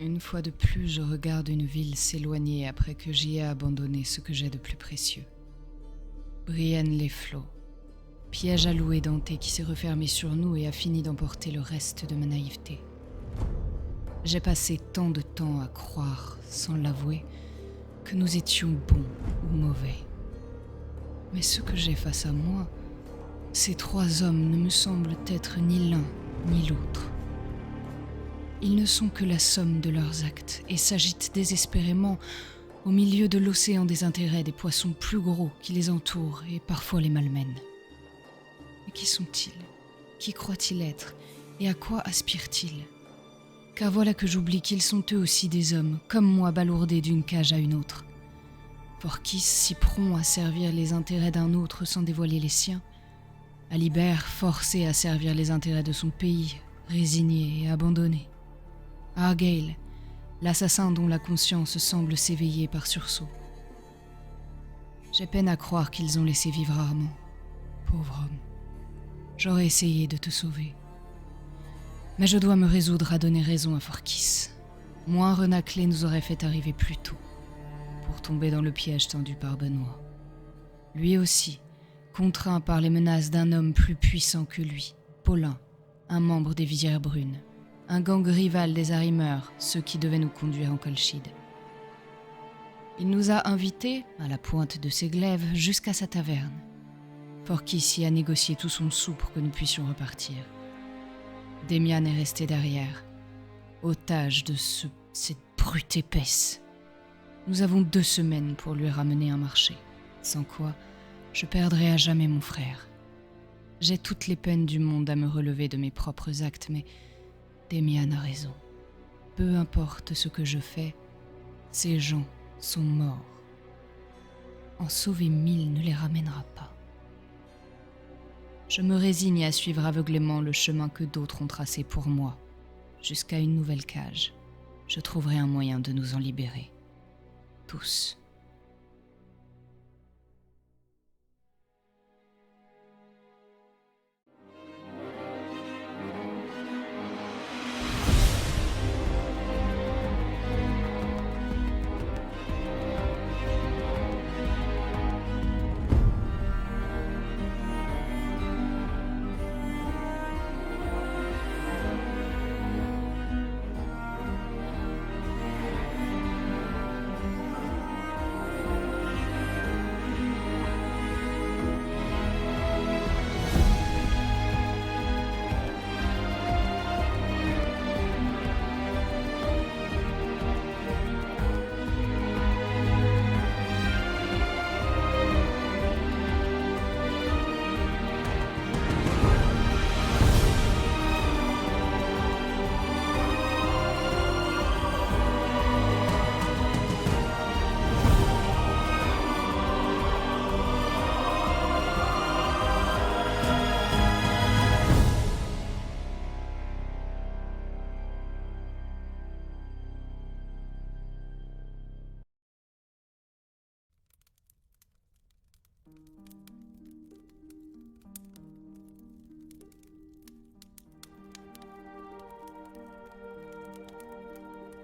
Une fois de plus, je regarde une ville s'éloigner après que j'y ai abandonné ce que j'ai de plus précieux. Brienne les flots, piège à loup édenté qui s'est refermé sur nous et a fini d'emporter le reste de ma naïveté. J'ai passé tant de temps à croire, sans l'avouer, que nous étions bons ou mauvais. Mais ce que j'ai face à moi, ces trois hommes ne me semblent être ni l'un ni l'autre. Ils ne sont que la somme de leurs actes et s'agitent désespérément au milieu de l'océan des intérêts des poissons plus gros qui les entourent et parfois les malmènent. Mais qui sont-ils ? Qui croient-ils être ? Et à quoi aspirent-ils ? Car voilà que j'oublie qu'ils sont eux aussi des hommes, comme moi balourdés d'une cage à une autre. Phorkys si prompt à servir les intérêts d'un autre sans dévoiler les siens, Alibert forcé à servir les intérêts de son pays, résigné et abandonné. Argyle, l'assassin dont la conscience semble s'éveiller par sursaut. J'ai peine à croire qu'ils ont laissé vivre Armand. Pauvre homme. J'aurais essayé de te sauver. Mais je dois me résoudre à donner raison à Phorkys. Moins renâclé nous aurait fait arriver plus tôt, pour tomber dans le piège tendu par Benoît. Lui aussi, contraint par les menaces d'un homme plus puissant que lui, Paulin, un membre des Visières Brunes, un gang rival des Arrimeurs, ceux qui devaient nous conduire en Colchide. Il nous a invités, à la pointe de ses glaives, jusqu'à sa taverne. Phorkys y a négocié tout son sou pour que nous puissions repartir. Demian est resté derrière, otage de cette brute épaisse. Nous avons 2 semaines pour lui ramener un marché, sans quoi je perdrai à jamais mon frère. J'ai toutes les peines du monde à me relever de mes propres actes, mais Demian a raison. Peu importe ce que je fais, ces gens sont morts. En sauver 1000 ne les ramènera pas. Je me résigne à suivre aveuglément le chemin que d'autres ont tracé pour moi, jusqu'à une nouvelle cage. Je trouverai un moyen de nous en libérer. Tous.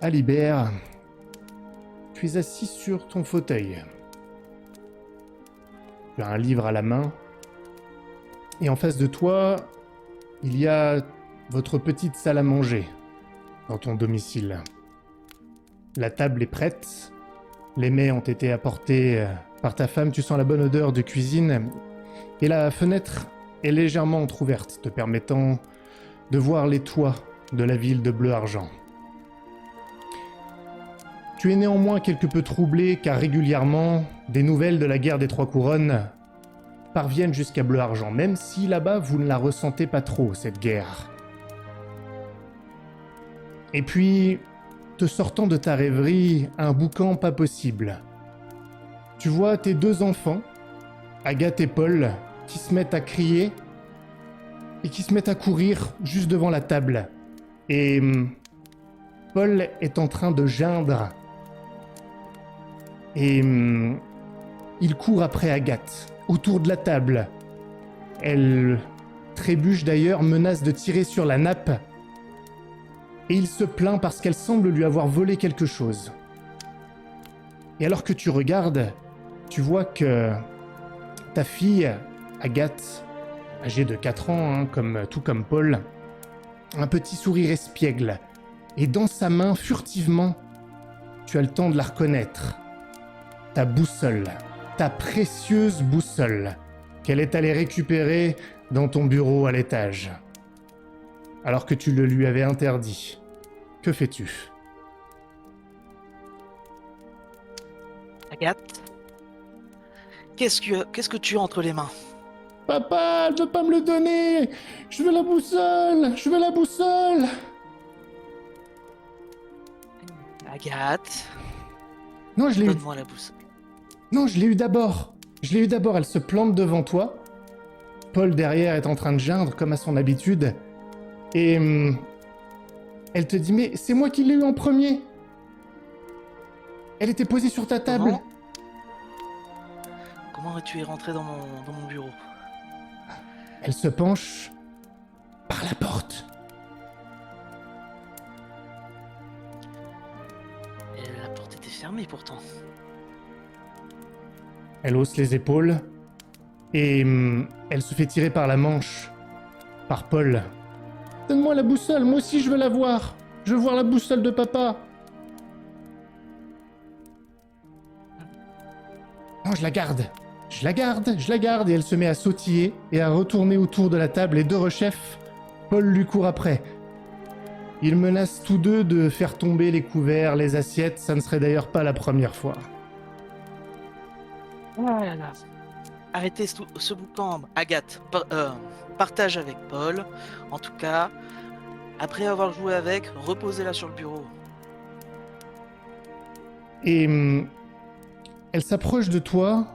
Alibert, tu es assis sur ton fauteuil. Tu as un livre à la main. Et en face de toi, il y a votre petite salle à manger dans ton domicile. La table est prête. Les mets ont été apportés par ta femme. Tu sens la bonne odeur de cuisine. Et la fenêtre est légèrement entrouverte, te permettant de voir les toits de la ville de Bleu-Argent. Tu es néanmoins quelque peu troublé car régulièrement, des nouvelles de la guerre des Trois Couronnes parviennent jusqu'à Bleu-Argent, même si là-bas vous ne la ressentez pas trop, cette guerre. Et puis, te sortant de ta rêverie, un boucan pas possible. Tu vois tes 2 enfants, Agathe et Paul, qui se mettent à crier et qui se mettent à courir juste devant la table. Et Paul est en train de geindre. Et il court après Agathe, autour de la table. Elle trébuche d'ailleurs, menace de tirer sur la nappe. et il se plaint parce qu'elle semble lui avoir volé quelque chose. Et alors que tu regardes, tu vois que ta fille, Agathe, âgée de 4 ans, tout comme Paul, a un petit sourire espiègle, et dans sa main, furtivement, tu as le temps de la reconnaître. Ta boussole, ta précieuse boussole, qu'elle est allée récupérer dans ton bureau à l'étage. Alors que tu le lui avais interdit. Que fais-tu ? Agathe, qu'est-ce que tu as entre les mains? Papa, elle veut pas me le donner. Je veux la boussole. Je veux la boussole. Agathe, Non, je l'ai eu. donne-moi la boussole. Non, je l'ai eu d'abord. Je l'ai eu d'abord. Elle se plante devant toi. Paul derrière est en train de geindre comme à son habitude. Et elle te dit, mais c'est moi qui l'ai eu en premier. Elle était posée sur ta table. Comment es-tu es rentré dans mon bureau? Elle se penche par la porte. Et la porte était fermée pourtant. Elle hausse les épaules et elle se fait tirer par la manche par Paul. Donne-moi la boussole, moi aussi je veux la voir. Je veux voir la boussole de papa. Non, je la garde. Je la garde, et elle se met à sautiller et à retourner autour de la table, et de rechef, Paul lui court après. Ils menacent tous deux de faire tomber les couverts, les assiettes, ça ne serait d'ailleurs pas la première fois. Ah là là. Arrêtez ce boucan, Agathe. Partage avec Paul. En tout cas, après avoir joué avec, reposez-la sur le bureau. Et elle s'approche de toi.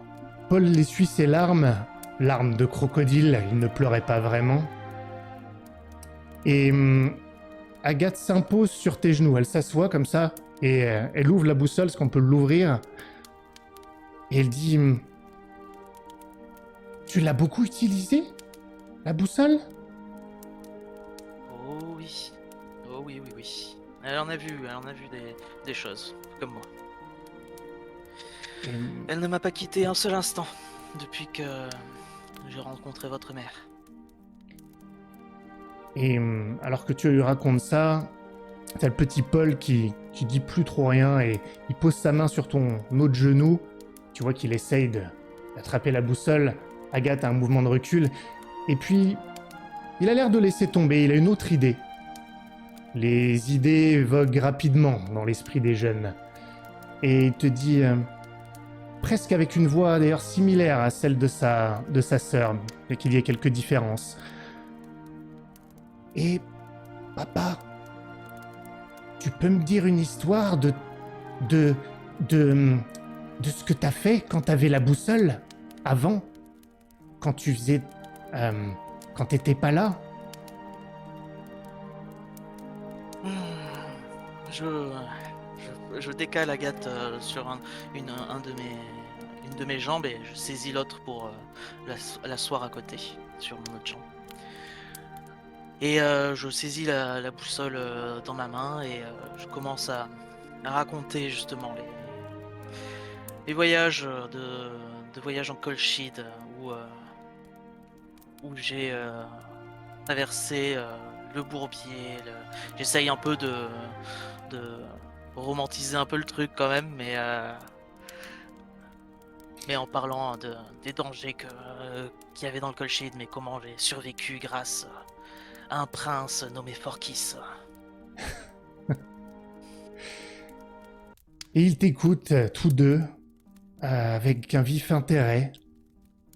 Paul essuie ses larmes de crocodile, il ne pleurait pas vraiment. Et Agathe s'impose sur tes genoux, elle s'assoit comme ça, et elle ouvre la boussole, parce qu'on peut l'ouvrir. Et elle dit, tu l'as beaucoup utilisée, la boussole ? Oh oui. Oh oui. Elle en a vu des choses, comme moi. Elle ne m'a pas quitté un seul instant depuis que j'ai rencontré votre mère. Et alors que tu lui racontes ça, t'as le petit Paul qui dit plus trop rien et il pose sa main sur ton autre genou. Tu vois qu'il essaye d'attraper la boussole. Agathe a un mouvement de recul. Et puis, il a l'air de laisser tomber. Il a une autre idée. Les idées voguent rapidement dans l'esprit des jeunes. Et il te dit, presque avec une voix d'ailleurs similaire à celle de sa sœur, mais qu'il y ait quelques différences. Et papa, tu peux me dire une histoire de ce que t'as fait quand t'avais la boussole avant, quand tu faisais, quand t'étais pas là? Je décale Agathe sur une de mes jambes et je saisis l'autre pour l'asseoir à côté sur mon autre jambe. Et je saisis la boussole dans ma main et je commence à raconter justement les voyages de voyage en Colchide où j'ai traversé le bourbier. J'essaye un peu de romantiser un peu le truc quand même, mais en parlant des dangers qu'il y avait dans le Colchide, mais comment j'ai survécu grâce à un prince nommé Forkis. Et ils t'écoutent tous deux avec un vif intérêt.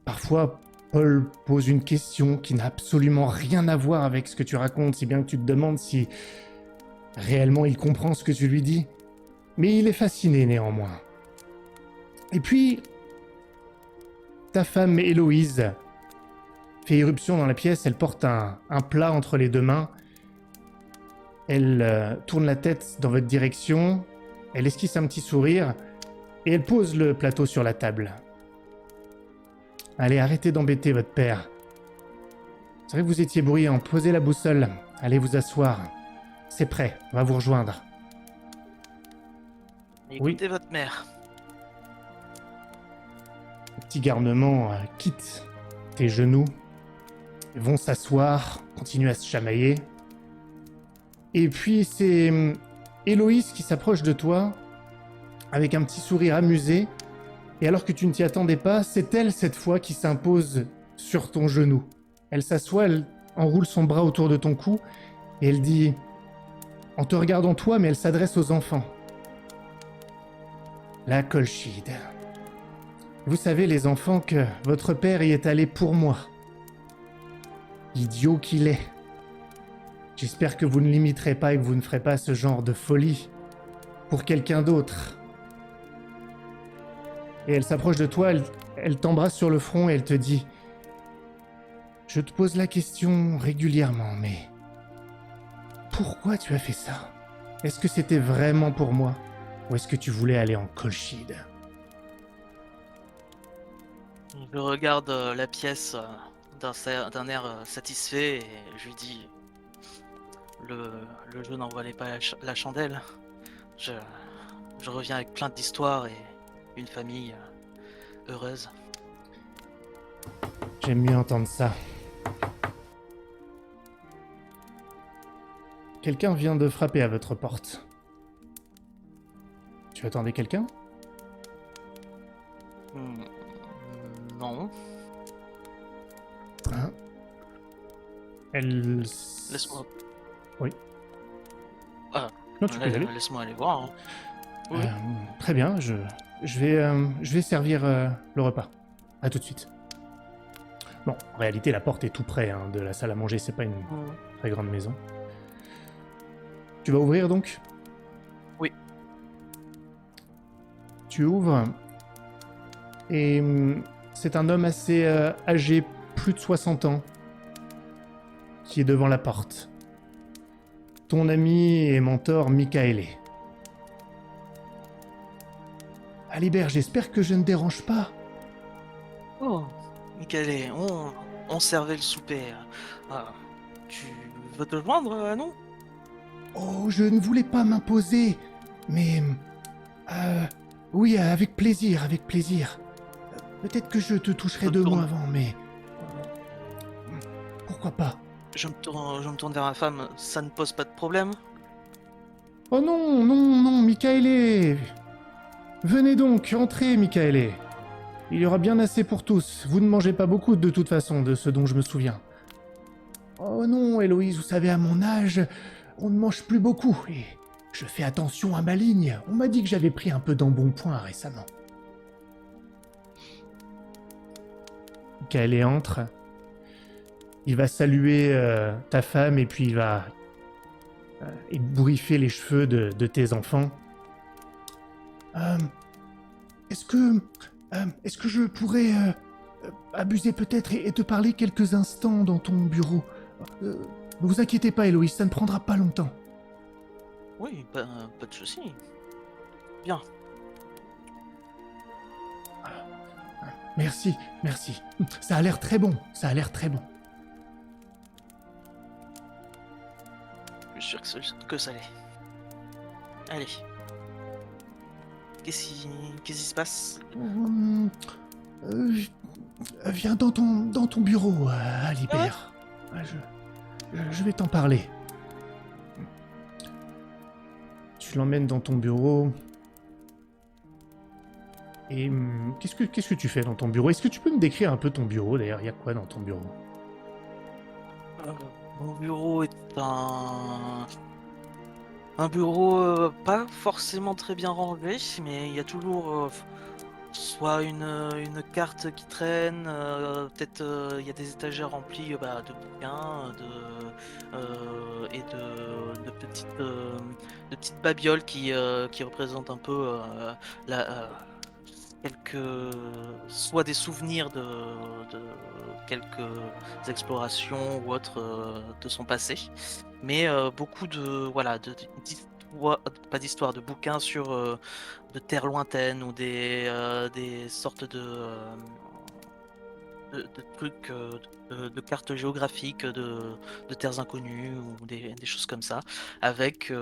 Parfois, Paul pose une question qui n'a absolument rien à voir avec ce que tu racontes, si bien que tu te demandes si réellement il comprend ce que tu lui dis. Mais il est fasciné néanmoins. Et puis, ta femme Héloïse fait irruption dans la pièce, elle porte un plat entre les deux mains. Elle tourne la tête dans votre direction, elle esquisse un petit sourire et elle pose le plateau sur la table. Allez, arrêtez d'embêter votre père. C'est vrai que vous étiez bruyant, posez la boussole, allez vous asseoir. c'est prêt, on va vous rejoindre. Écoutez votre mère. Le petit garnement quitte tes genoux, vont s'asseoir, continuent à se chamailler. Et puis c'est Héloïse qui s'approche de toi, avec un petit sourire amusé, et alors que tu ne t'y attendais pas, c'est elle cette fois qui s'impose sur ton genou. Elle s'assoit, elle enroule son bras autour de ton cou, et elle dit, en te regardant toi, mais elle s'adresse aux enfants. La Colchide. Vous savez, les enfants, que votre père y est allé pour moi. Idiot qu'il est. J'espère que vous ne l'imiterez pas et que vous ne ferez pas ce genre de folie pour quelqu'un d'autre. Et elle s'approche de toi, elle t'embrasse sur le front et elle te dit « Je te pose la question régulièrement, mais pourquoi tu as fait ça? Est-ce que c'était vraiment pour moi? Ou est-ce que tu voulais aller en Colchide ?» Je regarde la pièce d'un air satisfait et je lui dis le jeu n'en valait pas la chandelle. Je reviens avec plein d'histoires et une famille heureuse. J'aime mieux entendre ça. Quelqu'un vient de frapper à votre porte. Tu attendais quelqu'un? Non. Hein? Elle... Laisse-moi. Oui. Ah, Non, tu peux y aller. laisse-moi aller voir. Hein. Oui. Très bien, je vais servir le repas. À tout de suite. Bon, en réalité, la porte est tout près de la salle à manger, c'est pas une très grande maison. Tu vas ouvrir donc? Oui. Tu ouvres, et c'est un homme assez âgé, plus de 60 ans, qui est devant la porte. Ton ami et mentor Michaele. Alibert, j'espère que je ne dérange pas. Oh, Michael, on servait le souper. Ah, tu veux te joindre à nous? Oh, je ne voulais pas m'imposer, mais... oui, avec plaisir, avec plaisir. Peut-être que je te toucherai 2 mots avant, mais... pourquoi pas? Je me tourne vers ma femme, ça ne pose pas de problème? Oh non, non, non, Michaele! Venez donc, entrez, Michaele. Il y aura bien assez pour tous. Vous ne mangez pas beaucoup de toute façon, de ce dont je me souviens. Oh non, Héloïse, vous savez, à mon âge, on ne mange plus beaucoup, et je fais attention à ma ligne. On m'a dit que j'avais pris un peu d'embonpoint récemment. Michaele entre. Il va saluer ta femme et puis il va ébouriffer les cheveux de tes enfants. Est-ce que je pourrais abuser peut-être et te parler quelques instants dans ton bureau? Ne vous inquiétez pas, Héloïse, ça ne prendra pas longtemps. Oui, pas de souci. Bien. Merci, merci. Ça a l'air très bon, ça a l'air très bon. Je suis sûr que ça l'est. Allez. Qu'est-ce qui se passe? Viens dans ton bureau, Alibert. Je vais t'en parler. Tu l'emmènes dans ton bureau. Et qu'est-ce que tu fais dans ton bureau? Est-ce que tu peux me décrire un peu ton bureau d'ailleurs? Il y a quoi dans ton bureau? Mon bureau est un bureau pas forcément très bien rangé, mais il y a toujours soit une carte qui traîne, peut-être il y a des étagères remplies de bouquins, et de petites babioles qui représentent un peu soit des souvenirs de quelques explorations ou autres de son passé, mais beaucoup pas d'histoire, de bouquins sur de terres lointaines ou des sortes de trucs, de cartes géographiques, de terres inconnues ou des choses comme ça, avec,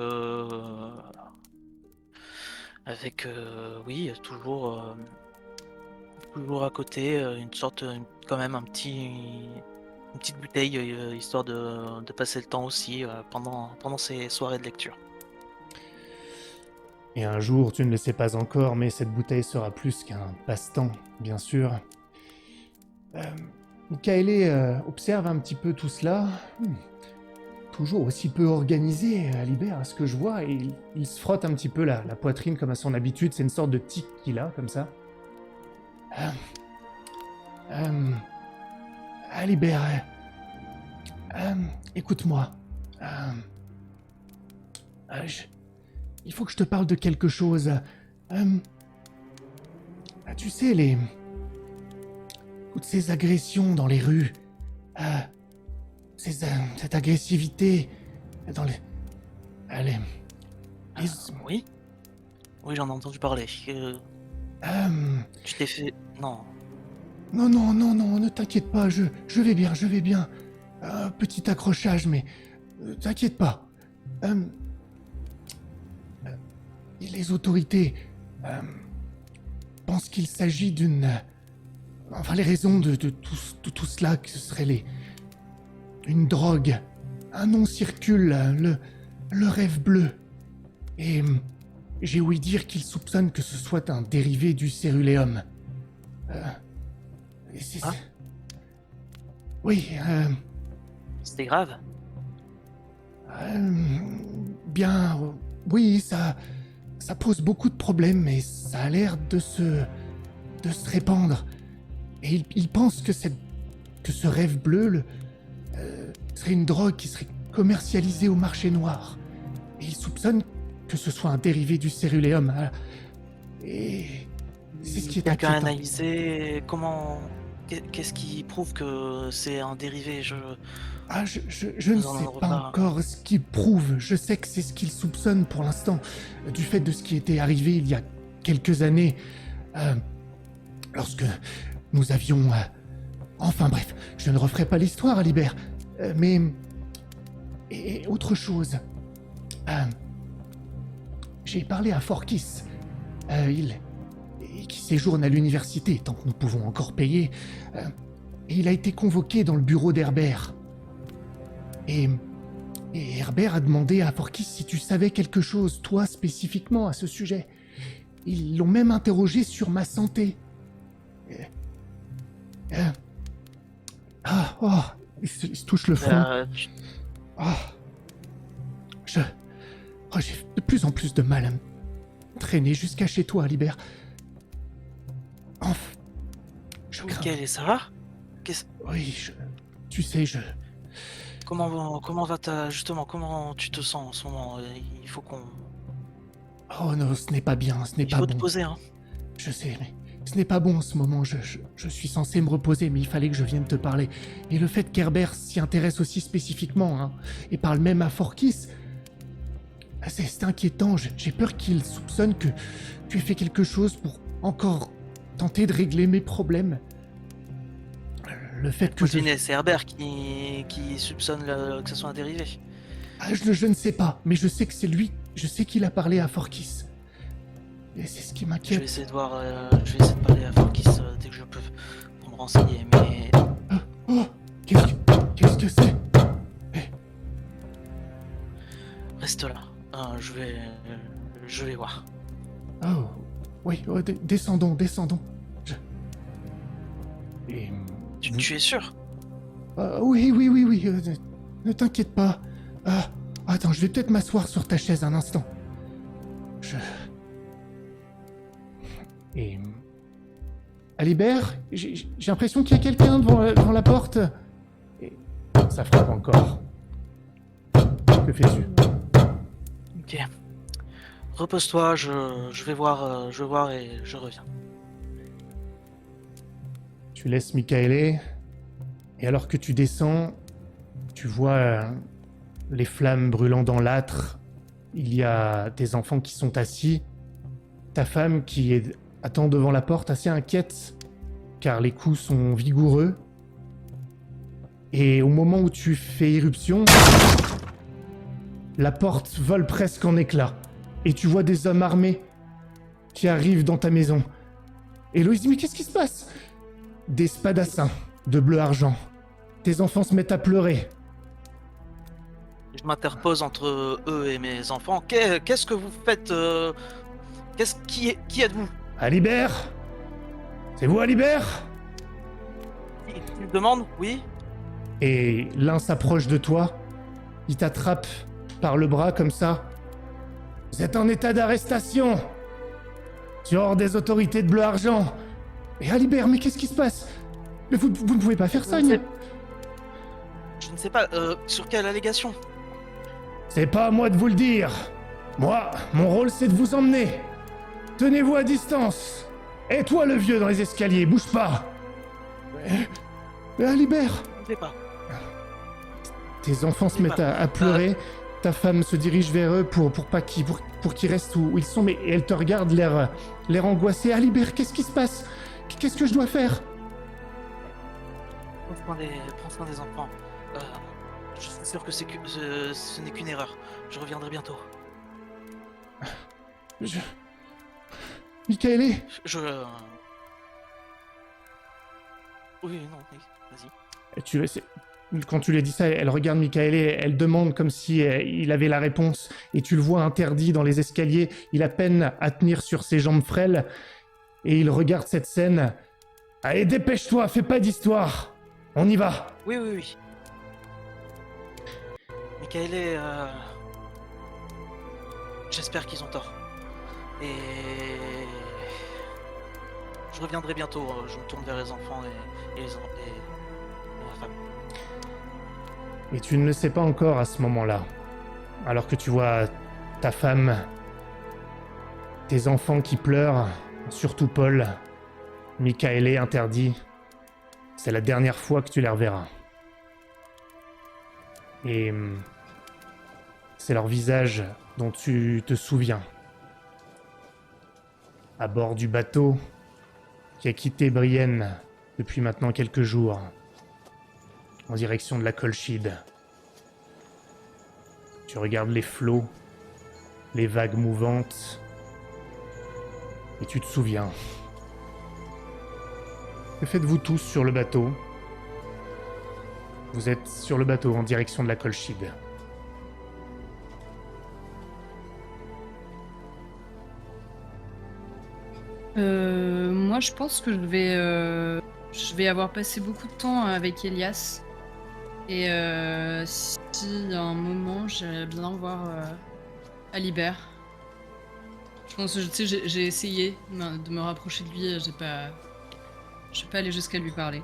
oui, toujours à côté, une sorte, quand même une petite bouteille, histoire de passer le temps aussi, pendant ces soirées de lecture. Et un jour, tu ne le sais pas encore, mais cette bouteille sera plus qu'un passe-temps, bien sûr. Euh, Michaele observe un petit peu tout cela. Toujours aussi peu organisé, Alibert, à ce que je vois, et il se frotte un petit peu la poitrine comme à son habitude. C'est une sorte de tic qu'il a, comme ça. Euh, euh, Alibert, écoute-moi. Euh, il faut que je te parle de quelque chose. Tu sais, toutes ces agressions dans les rues, cette agressivité dans les... les- Oui? Oui, j'en ai entendu parler. Tu t'es fait... Non. Non, non, non, non, ne t'inquiète pas, je vais bien, je vais bien. Petit accrochage, mais t'inquiète pas. Les autorités pensent qu'il s'agit d'une... Enfin, les raisons de tout cela, que ce serait une drogue. Un nom circule, le rêve bleu. Et j'ai ouï dire qu'ils soupçonnent que ce soit un dérivé du céruléum. Et c'est... Hein? Oui, C'était grave? bien... oui, ça pose beaucoup de problèmes, mais ça a l'air de se répandre. Et ils pensent que ce rêve bleu serait une drogue qui serait commercialisée au marché noir. Et ils soupçonnent que ce soit un dérivé du céruléum. Et c'est ce qui est Quelqu'un a inquiétant. analysé comment... Qu'est-ce qui prouve que c'est un dérivé? Je ne Nous en sais avons pas pas. encore ce qu'ils prouvent. Je sais que c'est ce qu'ils soupçonnent pour l'instant, du fait de ce qui était arrivé il y a quelques années, lorsque nous avions... Enfin bref, je ne referai pas l'histoire, Alibert. Mais... Et autre chose. J'ai parlé à Forkis. Qui séjourne à l'université, tant que nous pouvons encore payer. Et il a été convoqué dans le bureau d'Herbert. Et Herbert a demandé à Forkis si tu savais quelque chose, toi spécifiquement, à ce sujet. Ils l'ont même interrogé sur ma santé. Il se touche le front. J'ai de plus en plus de mal à me traîner jusqu'à chez toi, Alibert. Enfin, Michael, ça va? Oui, tu sais, Comment justement, comment tu te sens en ce moment? Il faut qu'on... Oh non, ce n'est pas bien, ce n'est pas Il faut bon. te poser, hein. Je sais, mais ce n'est pas bon en ce moment. Je suis censé me reposer, mais il fallait que je vienne te parler. Et le fait qu'Herbert s'y intéresse aussi spécifiquement, hein, et parle même à Forkis, c'est inquiétant. J'ai peur qu'il soupçonne que tu aies fait quelque chose pour encore tenter de régler mes problèmes. Le fait que c'est Herbert qui soupçonne que ce soit un dérivé. Je ne sais pas, mais je sais que c'est lui. Je sais qu'il a parlé à Forkis. Et c'est ce qui m'inquiète. Je vais essayer de parler à Forkis dès que je peux pour me renseigner, mais... Qu'est-ce que c'est? Reste là. Je vais voir. Oh, oui, descendons. Et... Tu es sûr? Oui. Ne t'inquiète pas. Attends, je vais peut-être m'asseoir sur ta chaise un instant. Et... Alibert, j'ai l'impression qu'il y a quelqu'un devant la porte. Et ça frappe encore. Que fais-tu? Ok. Repose-toi, je vais voir et je reviens. Tu laisses Michaele, et alors que tu descends, tu vois les flammes brûlant dans l'âtre. Il y a des enfants qui sont assis. Ta femme qui attend devant la porte, assez inquiète. car les coups sont vigoureux. Et au moment où tu fais irruption, la porte vole presque en éclats. Et tu vois des hommes armés qui arrivent dans ta maison. Et Loïs dit, mais qu'est-ce qui se passe? Des spadassins de bleu argent. Tes enfants se mettent à pleurer. Je m'interpose entre eux et mes enfants. Qu'est-ce que vous faites Qui êtes-vous? Alibert? C'est vous, Alibert? Tu me demandes? Oui. Et l'un s'approche de toi. Il t'attrape par le bras comme ça. Vous êtes en état d'arrestation. Tu es hors des autorités de bleu argent. Et Alibert, mais qu'est-ce qui se passe? Mais vous ne pouvez pas faire ça, Je ne sais pas. Sur quelle allégation? C'est pas à moi de vous le dire. Moi, mon rôle, c'est de vous emmener. Tenez-vous à distance. Et toi, le vieux dans les escaliers, bouge pas. Mais Alibert, Je ne sais pas. tes enfants se mettent à pleurer. Ta femme se dirige vers eux pour qu'ils restent où ils sont, mais elle te regarde l'air angoissé. Alibert, qu'est-ce qui se passe? Qu'est-ce que je dois faire? Prends soin des enfants. Je suis sûr que ce n'est qu'une erreur. Je reviendrai bientôt. Michaele? Oui, non, oui, vas-y. Quand tu lui as dit ça, elle regarde Michael et elle demande comme si il avait la réponse. Et tu le vois interdit dans les escaliers. Il a peine à tenir sur ses jambes frêles. Et il regarde cette scène. Allez, dépêche-toi, fais pas d'histoire. On y va. Oui, oui, oui. Michael, j'espère qu'ils ont tort. Et je reviendrai bientôt. Je me tourne vers les enfants et ma femme. Et tu ne le sais pas encore à ce moment-là. Alors que tu vois ta femme, tes enfants qui pleurent, surtout Paul, Michael interdit. C'est la dernière fois que tu les reverras. Et c'est leur visage dont tu te souviens. À bord du bateau qui a quitté Brienne depuis maintenant quelques jours, en direction de la Colchide. Tu regardes les flots, les vagues mouvantes, et tu te souviens. Que faites-vous tous sur le bateau? Vous êtes sur le bateau en direction de la Colchide. Moi, je pense que je vais avoir passé beaucoup de temps avec Elias. Et si à un moment, j'aimerais bien voir Alibert. Je pense que tu sais, j'ai essayé de me rapprocher de lui. Je suis pas allé jusqu'à lui parler.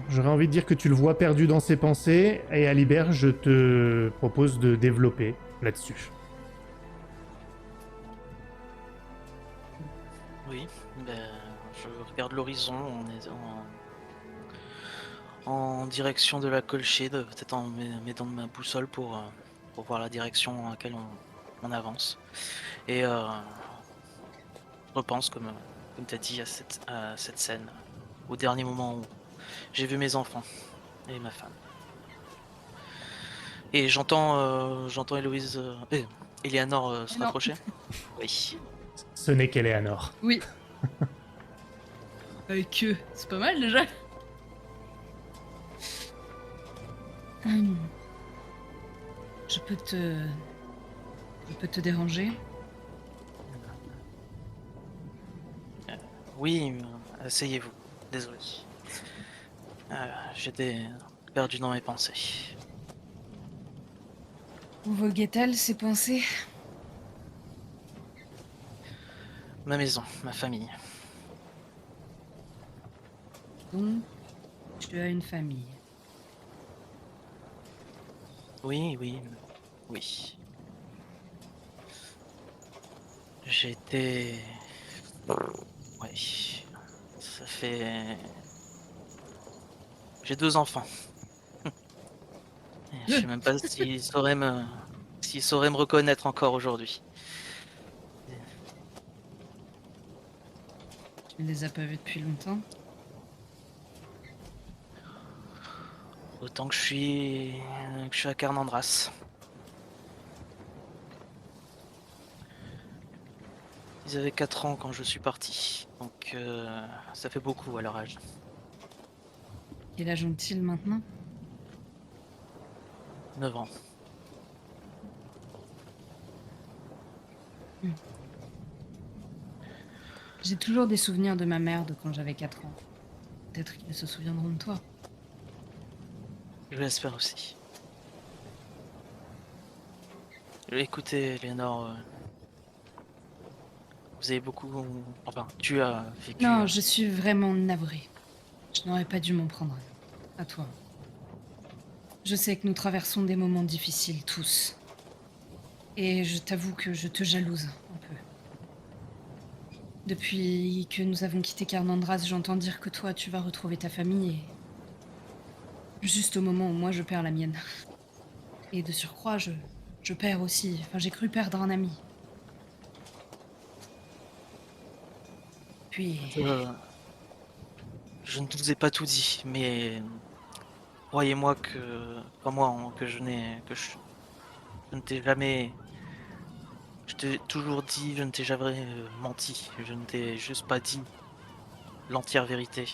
J'aurais envie de dire que tu le vois perdu dans ses pensées, et Alibert, je te propose de développer là-dessus. Oui, je regarde l'horizon en direction de la Colchide, peut-être en mettant ma boussole pour voir la direction à laquelle on avance. Et je repense, comme tu as dit, à cette scène, au dernier moment où j'ai vu mes enfants et ma femme. Et j'entends Héloïse, Eleanor se rapprocher. Oui. Ce n'est qu'Eleanor. Oui. Avec eux, c'est pas mal déjà. Je peux te déranger? Oui, asseyez-vous. Désolé. J'étais perdu dans mes pensées. Où voguait-elle ces pensées? Ma maison, ma famille. Donc, tu as une famille. Oui, oui, oui. J'étais... Oui. Ça fait... J'ai 2 enfants. Je sais même pas s'ils sauraient me reconnaître encore aujourd'hui. Il les a pas vus depuis longtemps. Autant que je suis à Carnandras. Ils avaient 4 ans quand je suis parti, donc ça fait beaucoup à leur âge. Quel âge ont-ils maintenant? 9 ans. J'ai toujours des souvenirs de ma mère de quand j'avais 4 ans. Peut-être qu'ils se souviendront de toi. Je l'espère aussi. Écoutez, Léonore, vous avez beaucoup... Enfin, tu as vécu... Non, je suis vraiment navrée. Je n'aurais pas dû m'en prendre à toi. Je sais que nous traversons des moments difficiles, tous. Et je t'avoue que je te jalouse un peu. Depuis que nous avons quitté Carnandras, j'entends dire que toi, tu vas retrouver ta famille et... Juste au moment où moi, je perds la mienne. Et de surcroît, je perds aussi... Enfin, j'ai cru perdre un ami. Puis... Je ne vous ai pas tout dit, mais croyez-moi que... Crois-moi que je ne t'ai jamais... Je t'ai toujours dit, je ne t'ai jamais menti. Je ne t'ai juste pas dit l'entière vérité.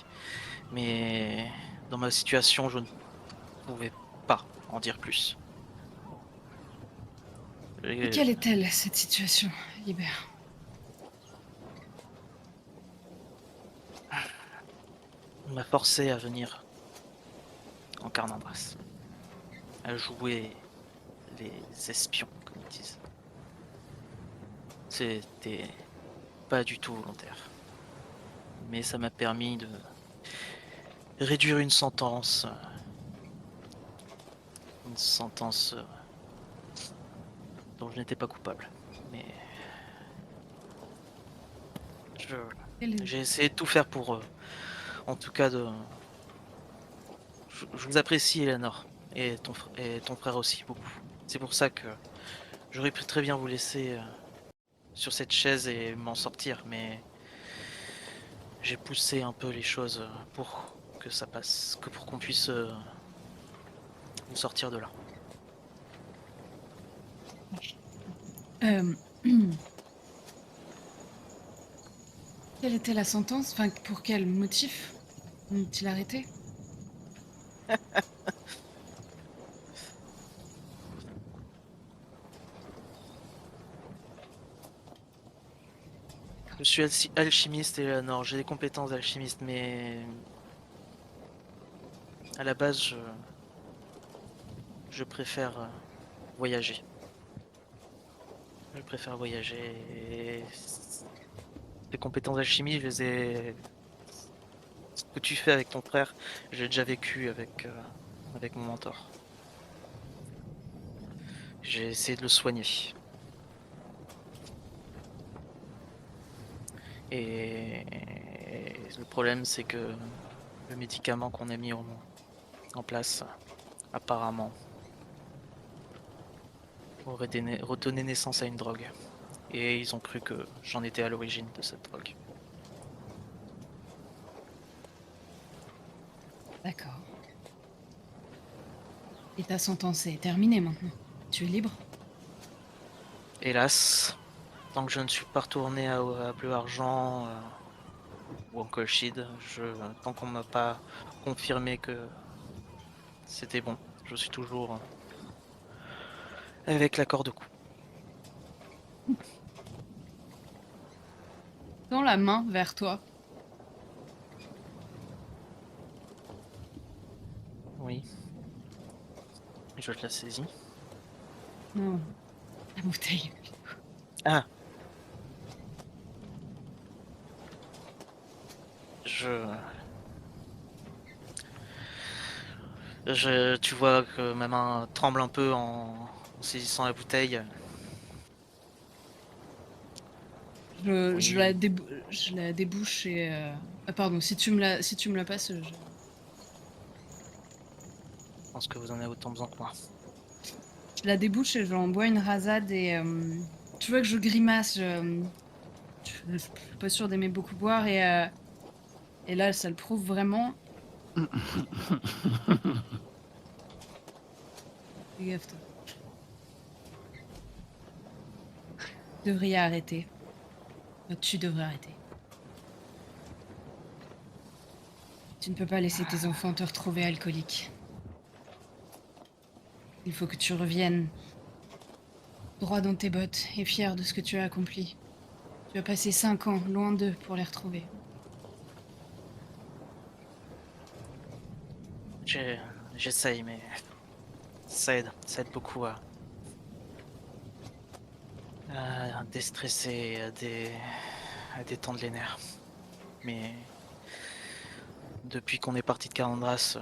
Mais dans ma situation, je ne pouvais pas en dire plus. Et Et quelle est-elle, cette situation, Hubert? on m'a forcé à venir en Carnandras, à jouer les espions, comme ils disent. C'était pas du tout volontaire. Mais ça m'a permis de réduire une sentence. Une sentence dont je n'étais pas coupable. Mais j'ai essayé de tout faire pour en tout cas de... Je vous apprécie, Eleanor, et ton frère aussi beaucoup. C'est pour ça que j'aurais pu très bien vous laisser sur cette chaise et m'en sortir, mais j'ai poussé un peu les choses pour que ça passe, pour qu'on puisse vous sortir de là. Euh... Quelle était la sentence? Enfin, pour quel motif ont-ils arrêté? Je suis alchimiste, Eleanor, j'ai des compétences d'alchimiste, mais à la base, je préfère voyager. Je préfère voyager. Et les compétences d'alchimie, je les ai... Ce que tu fais avec ton frère, j'ai déjà vécu avec mon mentor. J'ai essayé de le soigner. Et le problème, c'est que le médicament qu'on a mis en place, apparemment, aurait redonné naissance à une drogue. Et ils ont cru que j'en étais à l'origine de cette drogue. D'accord. Et ta sentence est terminée maintenant. Tu es libre? Hélas, tant que je ne suis pas retourné à Bleu Argent ou en Colchide, tant qu'on m'a pas confirmé que c'était bon, je suis toujours avec l'accord de cou. Tends la main vers toi. Oui. Je te la saisis. Non, la bouteille. Ah, tu vois que ma main tremble un peu en saisissant la bouteille. Je Oui, je la débouche et... Ah pardon, si tu me la passes, je pense que vous en avez autant besoin que moi. je la débouche et j'en bois une rasade et... tu vois que je grimace, Je suis pas sûre d'aimer beaucoup boire et là, ça le prouve vraiment. Fais gaffe, toi. Tu devrais arrêter. Tu devrais arrêter. Tu ne peux pas laisser tes enfants te retrouver alcoolique. Il faut que tu reviennes droit dans tes bottes et fier de ce que tu as accompli. Tu as passé 5 ans loin d'eux pour les retrouver. J'essaye, mais ça aide beaucoup à déstresser, à détendre les nerfs. Mais depuis qu'on est parti de Calandras,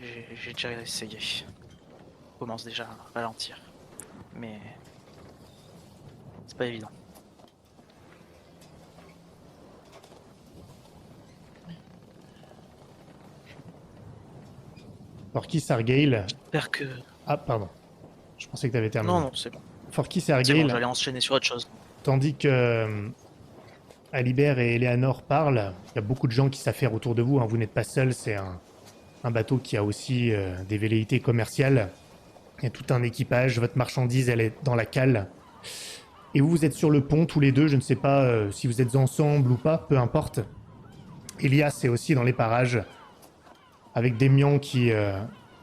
j'ai déjà essayé. Je commence déjà à ralentir, mais c'est pas évident. Forkis Argale. J'espère que... Ah, pardon. Je pensais que tu avais terminé. Non, c'est bon. Forkis C'est bon, Argale, j'allais enchaîner sur autre chose. tandis que Alibert et Eleanor parlent, il y a beaucoup de gens qui s'affairent autour de vous. Hein. Vous n'êtes pas seul, c'est un bateau qui a aussi des velléités commerciales. Il y a tout un équipage, votre marchandise, elle est dans la cale. Et vous êtes sur le pont tous les deux, je ne sais pas si vous êtes ensemble ou pas, peu importe. Elias est aussi dans les parages, avec Démian qui,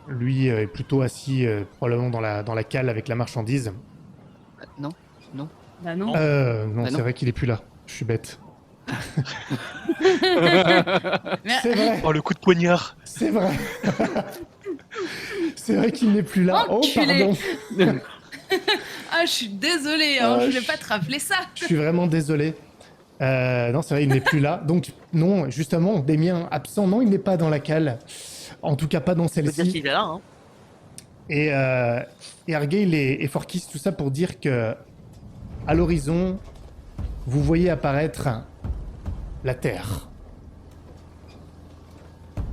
lui, est plutôt assis probablement dans la cale avec la marchandise. Non. Bah non. Non, Bah c'est non. vrai qu'il est plus là. Je suis bête. Mais- C'est vrai, Oh, le coup de poignard. c'est vrai. C'est vrai qu'il n'est plus là. Enculé. Oh, pardon. Ah, je suis désolée, hein, Ah, je vais pas te rappeler ça. Je suis vraiment désolé. Non, c'est vrai, il n'est plus là. Donc, non, justement, Démien absent. Non, il n'est pas dans la cale. En tout cas, pas dans Je veux dire celle-ci. qu'il est là, hein. Et Argale et Forkis, tout ça pour dire que à l'horizon, vous voyez apparaître la Terre.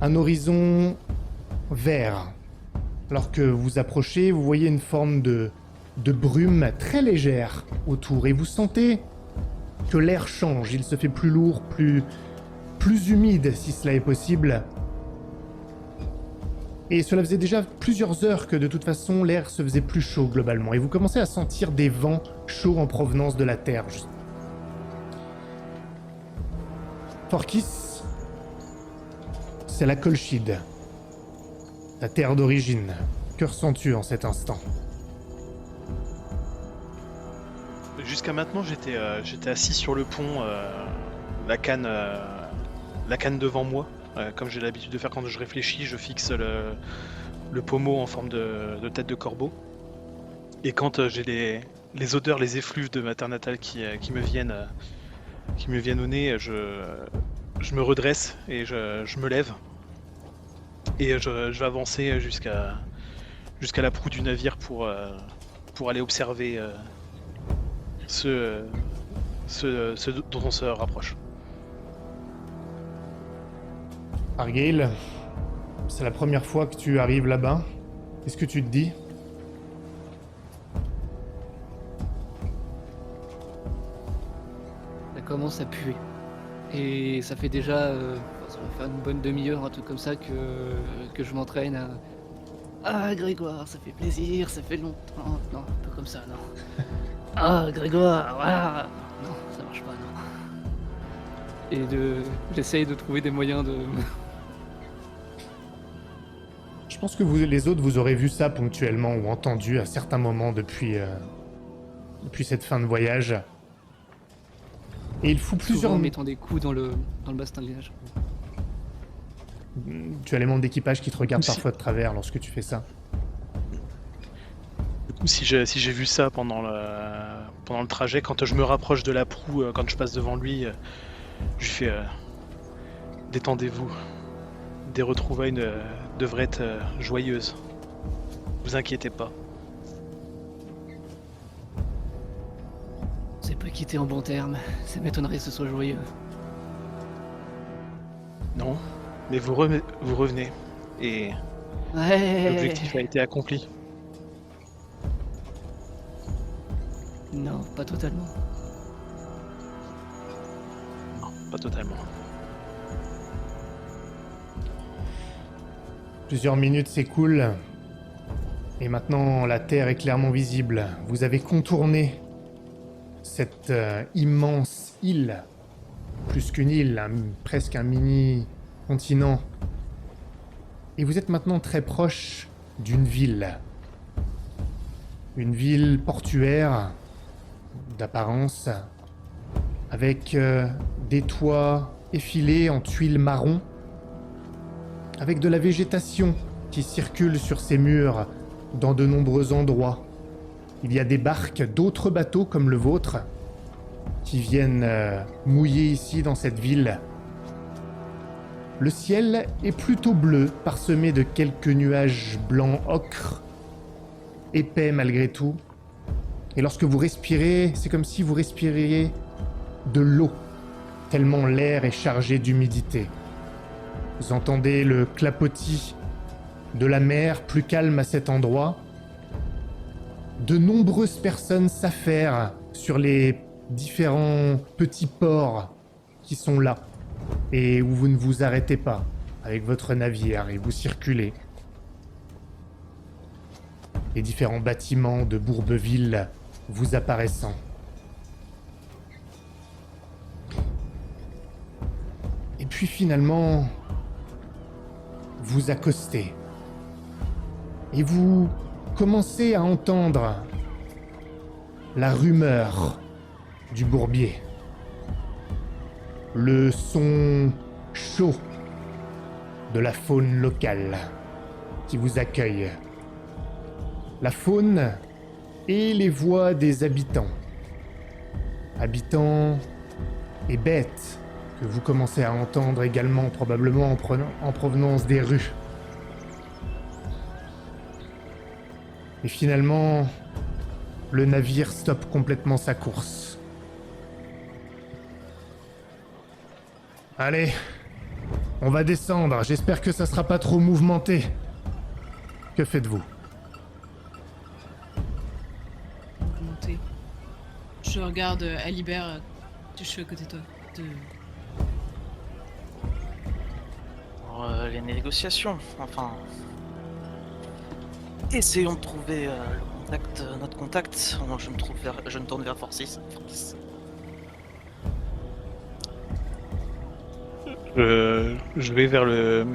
Un horizon vert. Alors que vous approchez, vous voyez une forme de brume très légère autour et vous sentez que l'air change. Il se fait plus lourd, plus humide si cela est possible. Et cela faisait déjà plusieurs heures que de toute façon l'air se faisait plus chaud globalement. Et vous commencez à sentir des vents chauds en provenance de la Terre. Forkis, c'est la Colchide. Ta terre d'origine. Que ressens-tu en cet instant? Jusqu'à maintenant, j'étais assis sur le pont, la canne devant moi. Comme j'ai l'habitude de faire quand je réfléchis, je fixe le pommeau en forme de tête de corbeau. Et quand j'ai les odeurs, les effluves de ma terre natale qui me viennent au nez, je me redresse et je me lève. Et je vais avancer jusqu'à la proue du navire pour aller observer ce dont on se rapproche. Argale, c'est la première fois que tu arrives là-bas. Qu'est-ce que tu te dis? Ça commence à puer. Et ça fait déjà, ça va faire une bonne demi-heure, un truc comme ça, que je m'entraîne à... Ah, Grégoire, ça fait plaisir, ça fait longtemps. Non, pas comme ça, non. Ah, Grégoire, ah. Non, ça marche pas, non. Et j'essaye de trouver des moyens de... Je pense que les autres, vous aurez vu ça ponctuellement ou entendu à certains moments depuis cette fin de voyage. Et il fout plusieurs... Souvent en mettant des coups dans le bastingage. Tu as les membres d'équipage qui te regardent Si. parfois de travers lorsque tu fais ça. Du coup, si j'ai vu ça pendant le trajet, quand je me rapproche de la proue, quand je passe devant lui, je lui fais détendez-vous. Des retrouvailles devraient être joyeuses. Vous inquiétez pas. On s'est pas quitté en bons termes. Ça m'étonnerait que ce soit joyeux. Non, mais vous revenez. Et Ouais. l'objectif a été accompli. Non, pas totalement. pas totalement. Plusieurs minutes s'écoulent. Et maintenant, la Terre est clairement visible. Vous avez contourné cette immense île. Plus qu'une île, presque un mini-continent. Et vous êtes maintenant très proche d'une ville. Une ville portuaire, d'apparence, avec des toits effilés en tuiles marron, avec de la végétation qui circule sur ces murs dans de nombreux endroits. Il y a des barques d'autres bateaux comme le vôtre qui viennent mouiller ici dans cette ville. Le ciel est plutôt bleu, parsemé de quelques nuages blancs ocre, épais malgré tout. Et lorsque vous respirez, c'est comme si vous respiriez de l'eau, tellement l'air est chargé d'humidité. Vous entendez le clapotis de la mer, plus calme à cet endroit. De nombreuses personnes s'affairent sur les différents petits ports qui sont là, et où vous ne vous arrêtez pas avec votre navire et vous circulez. Les différents bâtiments de Bourbeville vous apparaissant. Et puis finalement, vous accostez. Et vous commencez à entendre la rumeur du bourbier. Le son chaud de la faune locale qui vous accueille. La faune et les voix des habitants. Habitants et bêtes que vous commencez à entendre également, probablement en provenance des rues. Et finalement, le navire stoppe complètement sa course. Allez, on va descendre. J'espère que ça sera pas trop mouvementé. Que faites-vous ? Monter. Je regarde Alibert, je suis à côté de toi. Pour les négociations, enfin. Essayons de trouver notre contact. Je me tourne vers Forcis. Je vais vers le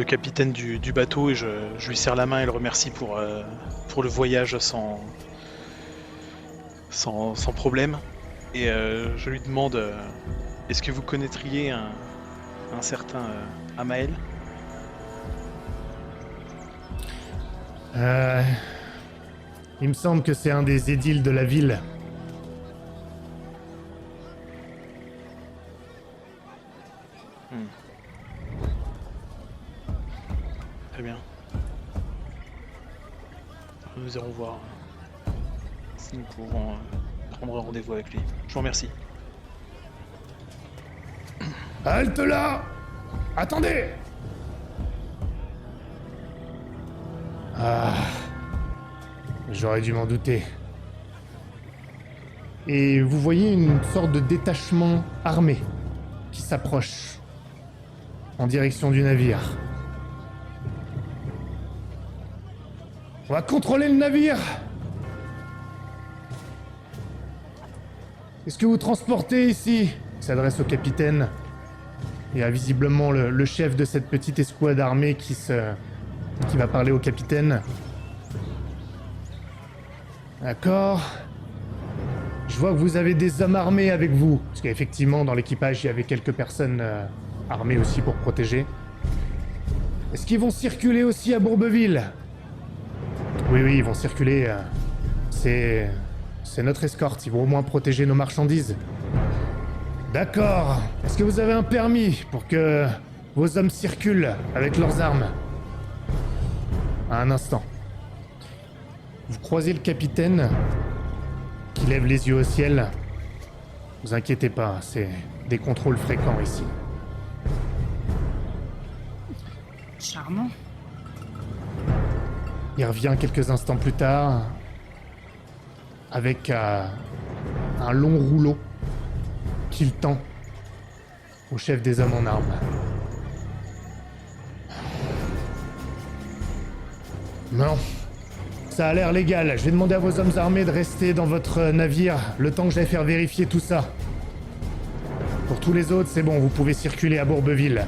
capitaine du bateau et je lui serre la main et le remercie pour le voyage sans problème. Et je lui demande est-ce que vous connaîtriez un certain Amael ? Il me semble que c'est un des édiles de la ville. Très bien. Nous irons voir si nous pouvons prendre un rendez-vous avec lui. Je vous remercie. Halte là ! Attendez ! Ah, j'aurais dû m'en douter. Et vous voyez une sorte de détachement armé qui s'approche en direction du navire. On va contrôler le navire. Qu'est-ce que vous transportez ici ? Il s'adresse au capitaine. Et visiblement le chef de cette petite escouade armée qui va parler au capitaine. D'accord. Je vois que vous avez des hommes armés avec vous. Parce qu'effectivement, dans l'équipage, il y avait quelques personnes armées aussi pour protéger. Est-ce qu'ils vont circuler aussi à Bourbeville ? Oui, ils vont circuler. C'est notre escorte. Ils vont au moins protéger nos marchandises. D'accord. Est-ce que vous avez un permis pour que vos hommes circulent avec leurs armes ? Un instant. Vous croisez le capitaine qui lève les yeux au ciel. Vous inquiétez pas, c'est des contrôles fréquents ici. Charmant. Il revient quelques instants plus tard avec un long rouleau qu'il tend au chef des hommes en armes. Non. Ça a l'air légal. Je vais demander à vos hommes armés de rester dans votre navire le temps que j'aille faire vérifier tout ça. Pour tous les autres, c'est bon, vous pouvez circuler à Bourbeville.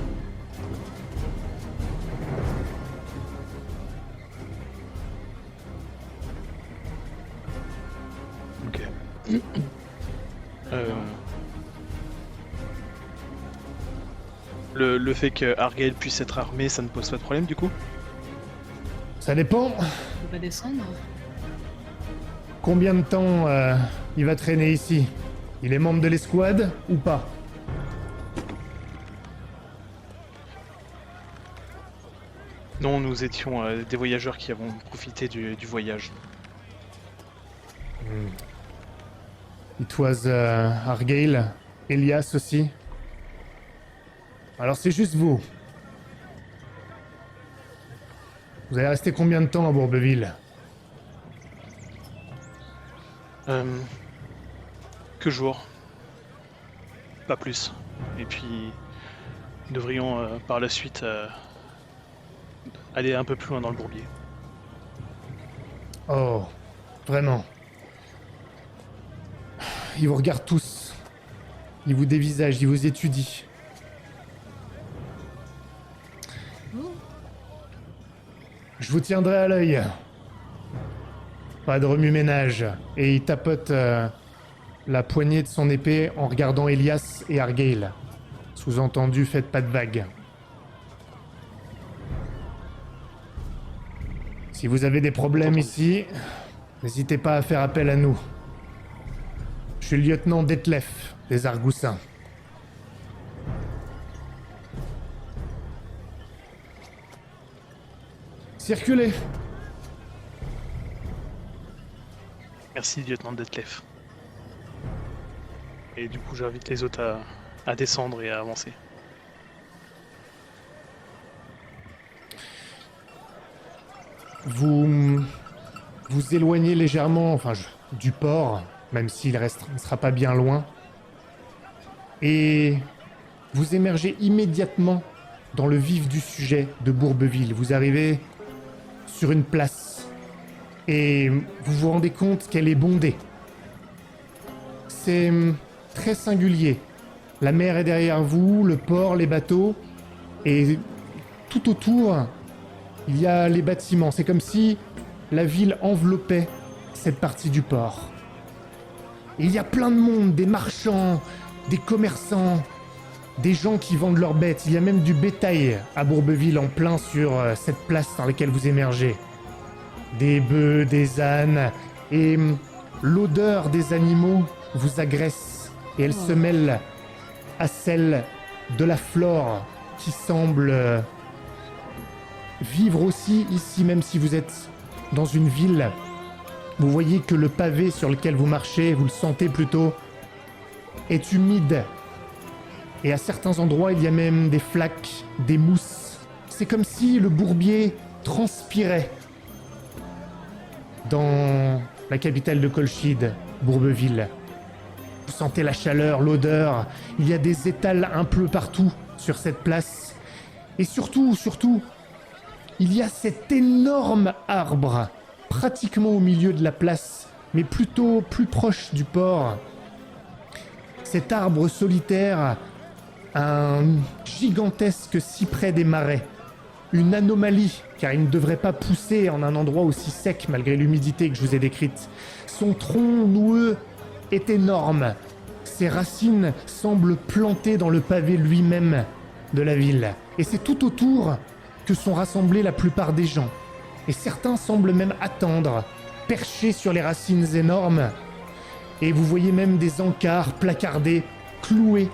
Ok. Le fait que Argyle puisse être armé, ça ne pose pas de problème du coup? Ça dépend. On peut pas descendre. Combien de temps il va traîner ici? Il est membre de l'escouade ou pas? Non, nous étions des voyageurs qui avons profité du voyage. It was Argyle, Elias aussi. Alors c'est juste vous. Vous allez rester combien de temps à Bourbeville? Que jours. Pas plus. Et puis, nous devrions par la suite aller un peu plus loin dans le bourbier. Oh, vraiment. Ils vous regardent tous. Ils vous dévisagent, ils vous étudient. Je vous tiendrai à l'œil. Pas de remue-ménage. Et il tapote la poignée de son épée en regardant Elias et Argyle. Sous-entendu, faites pas de vagues. Si vous avez des problèmes ici, n'hésitez pas à faire appel à nous. Je suis le lieutenant Detlef, des Argoussins. Circulez! Merci, lieutenant Detlef. Et du coup, j'invite les autres à descendre et à avancer. Vous vous éloignez légèrement, du port, même s'il ne sera pas bien loin. Et vous émergez immédiatement dans le vif du sujet de Bourbeville. Vous arrivez sur une place et vous vous rendez compte qu'elle est bondée. C'est très singulier. La mer est derrière vous, le port, les bateaux, et tout autour, il y a les bâtiments. C'est comme si la ville enveloppait cette partie du port. Et il y a plein de monde, des marchands, des commerçants, des gens qui vendent leurs bêtes. Il y a même du bétail à Bourbeville en plein sur cette place dans laquelle vous émergez. Des bœufs, des ânes, et l'odeur des animaux vous agresse et elle se mêle à celle de la flore qui semble vivre aussi ici, même si vous êtes dans une ville. Vous voyez que le pavé sur lequel vous marchez, vous le sentez plutôt, est humide. Et à certains endroits, il y a même des flaques, des mousses. C'est comme si le bourbier transpirait. Dans la capitale de Colchide, Bourbeville. Vous sentez la chaleur, l'odeur. Il y a des étals un peu partout sur cette place. Et surtout, il y a cet énorme arbre, pratiquement au milieu de la place, mais plutôt plus proche du port. Cet arbre solitaire, un gigantesque cyprès des marais. Une anomalie, car il ne devrait pas pousser en un endroit aussi sec malgré l'humidité que je vous ai décrite. Son tronc noueux est énorme. Ses racines semblent plantées dans le pavé lui-même de la ville. Et c'est tout autour que sont rassemblés la plupart des gens. Et certains semblent même attendre, perchés sur les racines énormes. Et vous voyez même des encarts placardés, cloués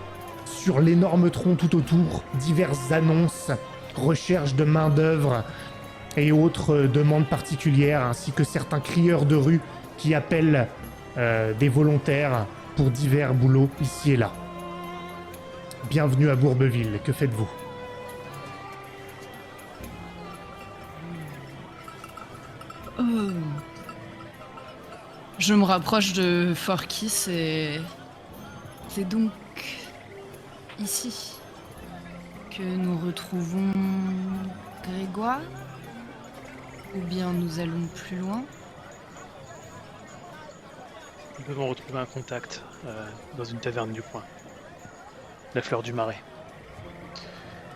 sur l'énorme tronc tout autour, diverses annonces, recherche de main-d'œuvre et autres demandes particulières, ainsi que certains crieurs de rue qui appellent des volontaires pour divers boulots ici et là. Bienvenue à Bourbeville, que faites-vous? Je me rapproche de Forkis et... C'est donc... ici que nous retrouvons Grégoire? Ou bien nous allons plus loin? Nous devons retrouver un contact dans une taverne du coin. La Fleur du Marais.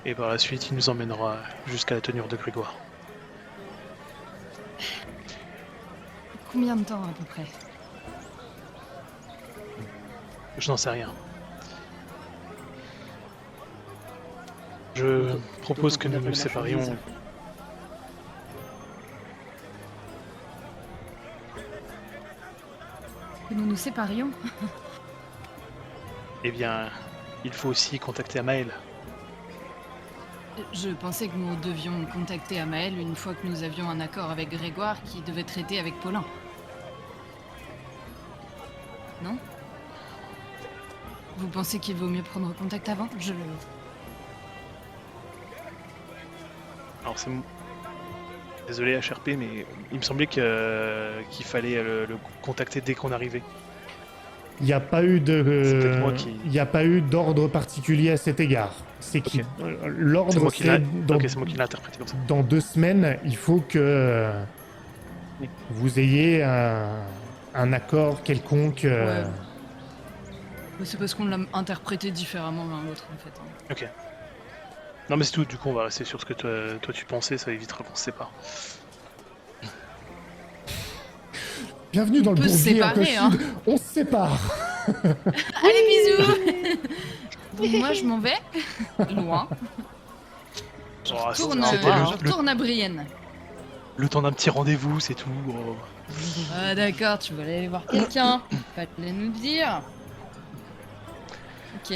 Et par la suite, il nous emmènera jusqu'à la tenure de Grégoire. Combien de temps à peu près? Je n'en sais rien. Je propose que nous nous séparions. Que nous nous séparions? Eh bien, il faut aussi contacter Amael. Je pensais que nous devions contacter Amael une fois que nous avions un accord avec Grégoire qui devait traiter avec Paulin. Non? Vous pensez qu'il vaut mieux prendre contact avant? Alors désolé HRP, mais il me semblait qu'il fallait le contacter dès qu'on arrivait. Il n'y a pas eu C'est peut-être moi de, qui- il n'y a pas eu d'ordre particulier à cet égard. C'est Ok. qui, C'est l'ordre, moi qui c'est l'ai ok, c'est moi qui l'ai interprété comme ça. dans 2 semaines, il faut que Oui. vous ayez un accord quelconque. Ouais. C'est parce qu'on l'a interprété différemment l'un l'autre en fait. Ok. Non mais c'est tout, du coup on va rester sur ce que toi tu pensais, ça évitera qu'on se sépare. Bienvenue dans On le peut se bourbier séparer, hein. Sud. On se sépare. Allez, bisous. Donc moi je m'en vais loin. Je Oh, retourne, c'était je retourne à Brienne. le temps d'un petit rendez-vous, c'est tout. Oh. Ah d'accord, tu vas aller voir quelqu'un. Fallait nous le dire. Ok.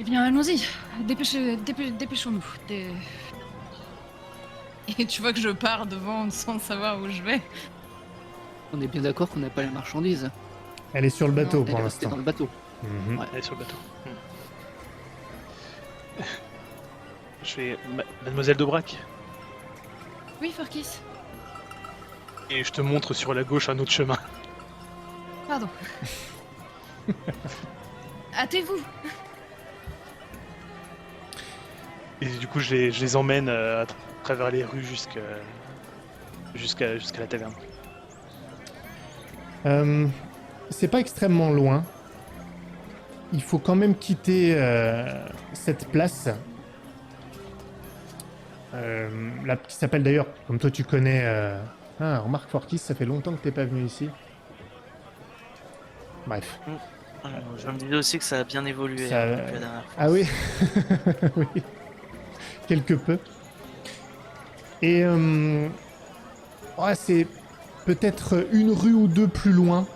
Eh bien allons-y, dépêchons-nous. Et tu vois que je pars devant sans savoir où je vais. On est bien d'accord qu'on n'a pas la marchandise. Elle est sur le bateau Elle pour est restée l'instant. dans le bateau. Mhm. Ouais. Elle est sur le bateau. Je fais Mademoiselle Dobrac Oui, Forkis. et je te montre sur la gauche un autre chemin. Pardon. Hâtez-vous. Et du coup je les emmène à travers les rues jusqu'à la taverne. C'est pas extrêmement loin. Il faut quand même quitter cette place. Qui s'appelle d'ailleurs, comme toi tu connais... Ah, remarque Forkis, ça fait longtemps que t'es pas venu ici. Bref. Je me disais aussi que ça a bien évolué Ça- depuis la dernière fois. Ah oui. Oui. Quelque peu. Et ouais, c'est peut-être une rue ou deux plus loin.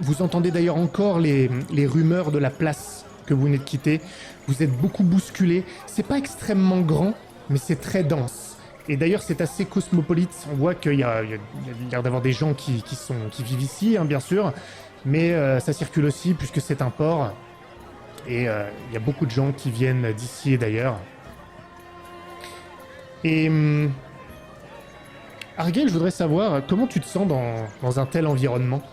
Vous entendez d'ailleurs encore les rumeurs de la place que vous venez de quitter. Vous êtes beaucoup bousculés. C'est pas extrêmement grand, mais c'est très dense. Et d'ailleurs, c'est assez cosmopolite. On voit qu'il y a l'air d'avoir des gens qui vivent ici, hein, bien sûr. Mais ça circule aussi puisque c'est un port. Et il y a beaucoup de gens qui viennent d'ici et d'ailleurs. Et Argel, je voudrais savoir comment tu te sens dans un tel environnement.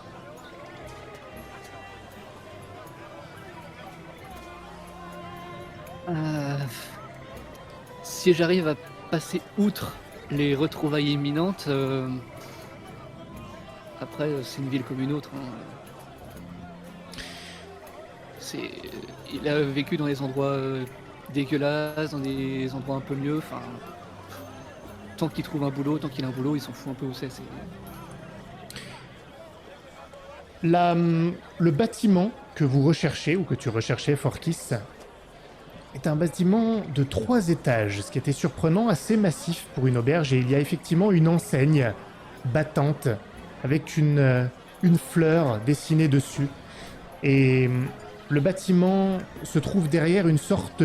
Si j'arrive à passer outre les retrouvailles imminentes, après c'est une ville comme une autre. Hein. Il a vécu dans des endroits dégueulasses, dans des endroits un peu mieux. Enfin, tant qu'il trouve un boulot, tant qu'il a un boulot, il s'en fout un peu où c'est. Le bâtiment que vous recherchez, ou que tu recherchais, Forkis, est un bâtiment de 3 étages, ce qui était surprenant, assez massif pour une auberge, et il y a effectivement une enseigne battante, avec une fleur dessinée dessus. Et le bâtiment se trouve derrière une sorte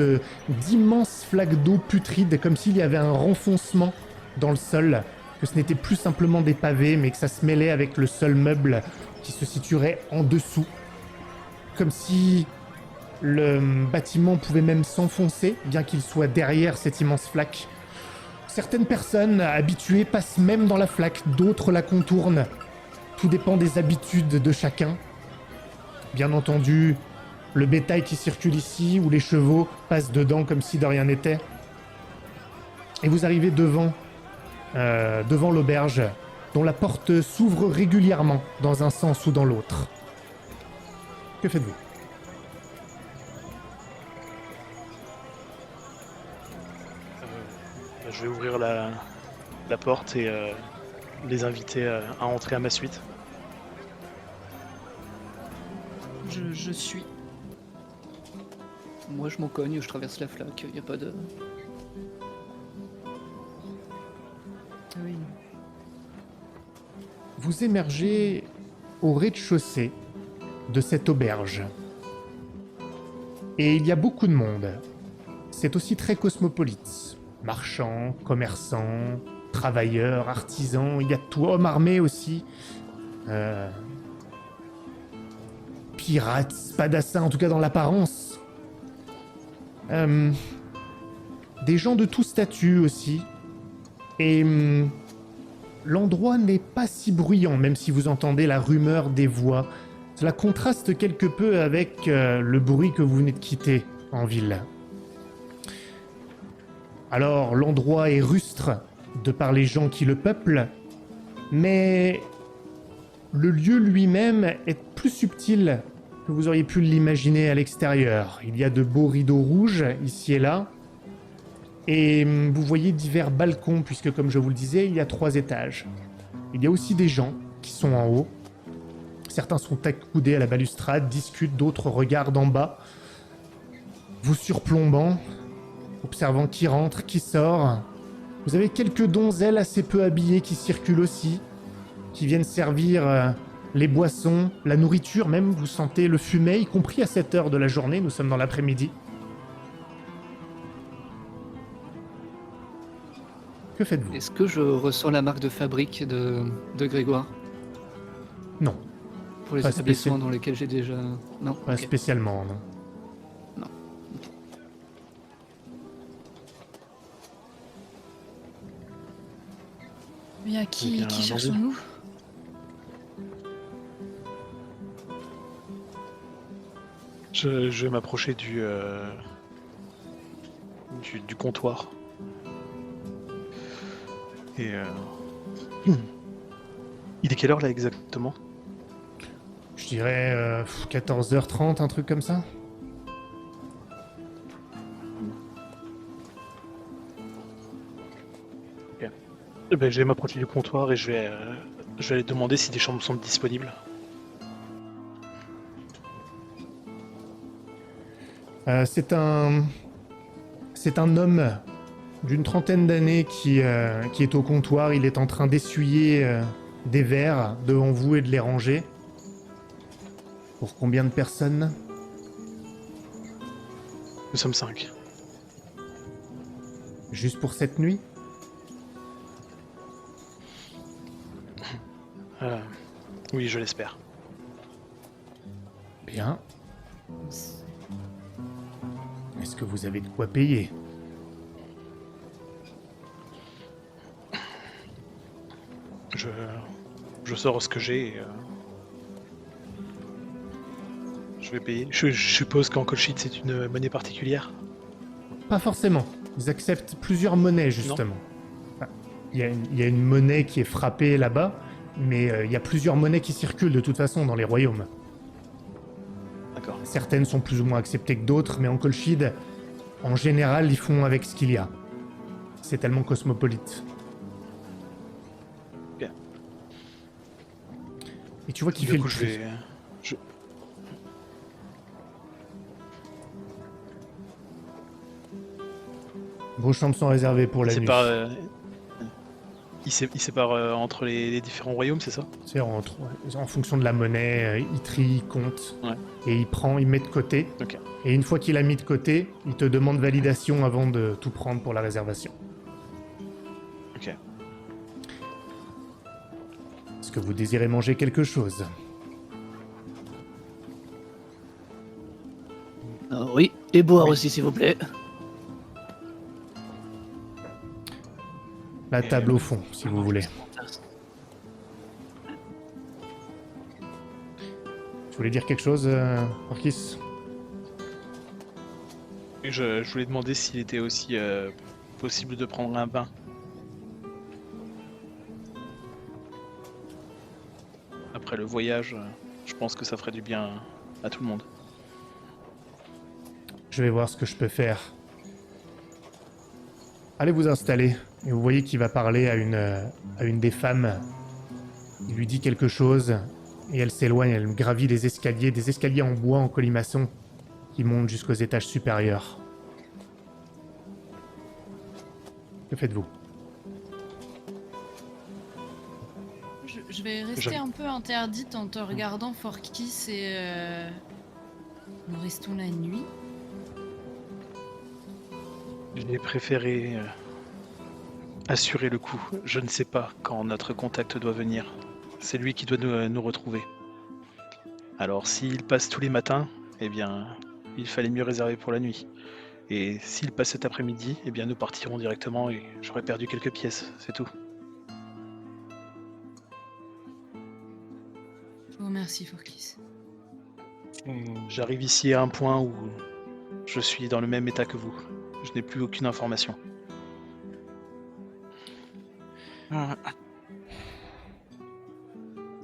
d'immense flaque d'eau putride, comme s'il y avait un renfoncement dans le sol, que ce n'était plus simplement des pavés, mais que ça se mêlait avec le seul meuble qui se situerait en dessous. Comme si le bâtiment pouvait même s'enfoncer, bien qu'il soit derrière cette immense flaque. Certaines personnes habituées passent même dans la flaque, d'autres la contournent. Tout dépend des habitudes de chacun. Bien entendu, le bétail qui circule ici, où les chevaux passent dedans comme si de rien n'était. Et vous arrivez devant l'auberge, dont la porte s'ouvre régulièrement dans un sens ou dans l'autre. Que faites-vous? Je vais ouvrir la porte et les inviter à entrer à ma suite. Je suis. Moi, je m'en cogne, je traverse la flaque, y a pas de... Oui. Vous émergez au rez-de-chaussée de cette auberge. Et il y a beaucoup de monde. C'est aussi très cosmopolite. Marchands, commerçants, travailleurs, artisans, il y a tout, hommes armés aussi. Pirates, spadassins, en tout cas dans l'apparence. Des gens de tout statut aussi. Et l'endroit n'est pas si bruyant, même si vous entendez la rumeur des voix. Cela contraste quelque peu avec le bruit que vous venez de quitter en ville. Alors, l'endroit est rustre de par les gens qui le peuplent, mais le lieu lui-même est plus subtil que vous auriez pu l'imaginer à l'extérieur. Il y a de beaux rideaux rouges ici et là, et vous voyez divers balcons, puisque comme je vous le disais, il y a 3 étages. Il y a aussi des gens qui sont en haut. Certains sont accoudés à la balustrade, discutent, d'autres regardent en bas, vous surplombant, observant qui rentre, qui sort. Vous avez quelques donzelles assez peu habillées qui circulent aussi, qui viennent servir les boissons, la nourriture même, vous sentez le fumet, y compris à cette heure de la journée, nous sommes dans l'après-midi. Que faites-vous? Est-ce que je ressens la marque de fabrique de Grégoire Non, pour les Pas établissements spécial. dans lesquels j'ai déjà... Non, pas ok. spécialement, non. Mais à Donc, qui un cherchons-nous? Je vais m'approcher du comptoir. Et il est quelle heure là exactement? Je dirais 14h30, un truc comme ça. Eh ben, je vais m'approcher du comptoir et je vais aller demander si des chambres sont disponibles. C'est un homme d'une trentaine d'années qui est au comptoir. Il est en train d'essuyer des verres devant vous et de les ranger. Pour combien de personnes? Nous sommes 5. Juste pour cette nuit? Oui, je l'espère. Bien. Est-ce que vous avez de quoi payer? Je sors ce que j'ai et je vais payer. Je suppose qu'en Colchide c'est une monnaie particulière. Pas forcément. Ils acceptent plusieurs monnaies, justement. Enfin, il y a une monnaie qui est frappée là-bas, mais il y a plusieurs monnaies qui circulent de toute façon dans les royaumes. D'accord. Certaines sont plus ou moins acceptées que d'autres, mais en Colchide, en général, ils font avec ce qu'il y a. C'est tellement cosmopolite. Bien. Et tu vois qu'il Du fait coup, le je tri. vais. Vos chambres sont réservées pour la nuit. Il sépare entre les différents royaumes, c'est ça? C'est en fonction de la monnaie, il trie, il compte, Ouais. et il met de côté. Ok. Et une fois qu'il a mis de côté, il te demande validation avant de tout prendre pour la réservation. Ok. Est-ce que vous désirez manger quelque chose? Oui, et boire aussi, s'il vous plaît. La table au fond, si vous voulez. Tu voulais dire quelque chose, Marquis? Je voulais demander s'il était aussi possible de prendre un bain. Après le voyage, je pense que ça ferait du bien à tout le monde. Je vais voir ce que je peux faire. Allez vous installer. Et vous voyez qu'il va parler à une des femmes. Il lui dit quelque chose. Et elle s'éloigne, elle gravit des escaliers en bois, en colimaçon, qui montent jusqu'aux étages supérieurs. Que faites-vous? Je vais rester un peu interdite en te regardant, Forkis, et nous restons la nuit. J'ai préféré assurer le coup. Je ne sais pas quand notre contact doit venir. C'est lui qui doit nous retrouver. Alors s'il passe tous les matins, eh bien, il fallait mieux réserver pour la nuit. Et s'il passe cet après-midi, eh bien, nous partirons directement et j'aurais perdu quelques pièces, c'est tout. Je vous remercie, Forkis. J'arrive ici à un point où je suis dans le même état que vous. Je n'ai plus aucune information.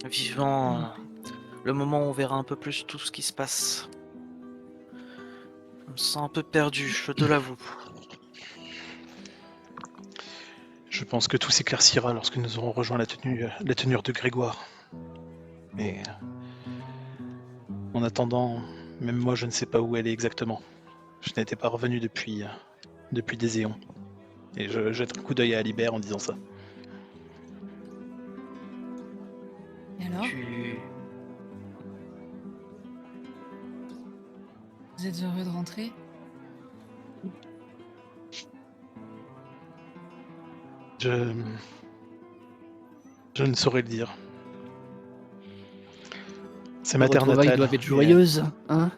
Vivant le moment où on verra un peu plus tout ce qui se passe. Je me sens un peu perdu, je te l'avoue. Je pense que tout s'éclaircira lorsque nous aurons rejoint la tenure de Grégoire. Mais en attendant, même moi je ne sais pas où elle est exactement. Je n'étais pas revenu depuis des éons. Et je jette un coup d'œil à Alibert en disant ça. Et alors, vous êtes heureux de rentrer? Je ne saurais le dire. C'est Les ma terre retrouvailles natale. doivent être joyeuses, hein?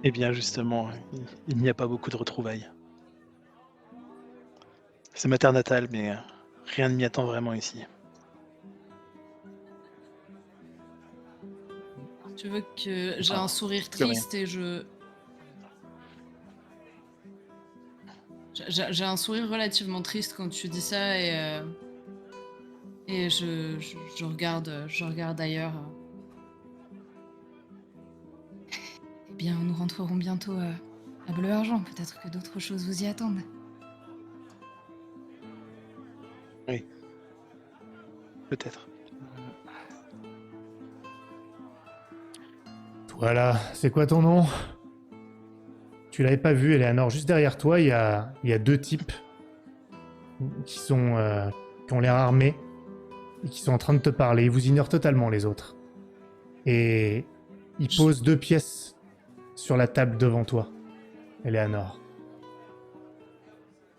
Eh bien justement, il n'y a pas beaucoup de retrouvailles. C'est ma terre natale, mais rien ne m'y attend vraiment ici. Tu veux que j'ai un sourire plus rien. triste et J'ai un sourire relativement triste quand tu dis ça et je regarde ailleurs. Eh bien, nous rentrerons bientôt à Bleu Argent. Peut-être que d'autres choses vous y attendent. Oui. Peut-être. Voilà, c'est quoi ton nom? Tu l'avais pas vu, Eleanor. Juste derrière toi, il y a deux types qui ont l'air armés et qui sont en train de te parler. Ils vous ignorent totalement, les autres. Et ils posent 2 pièces sur la table devant toi, Eleanor.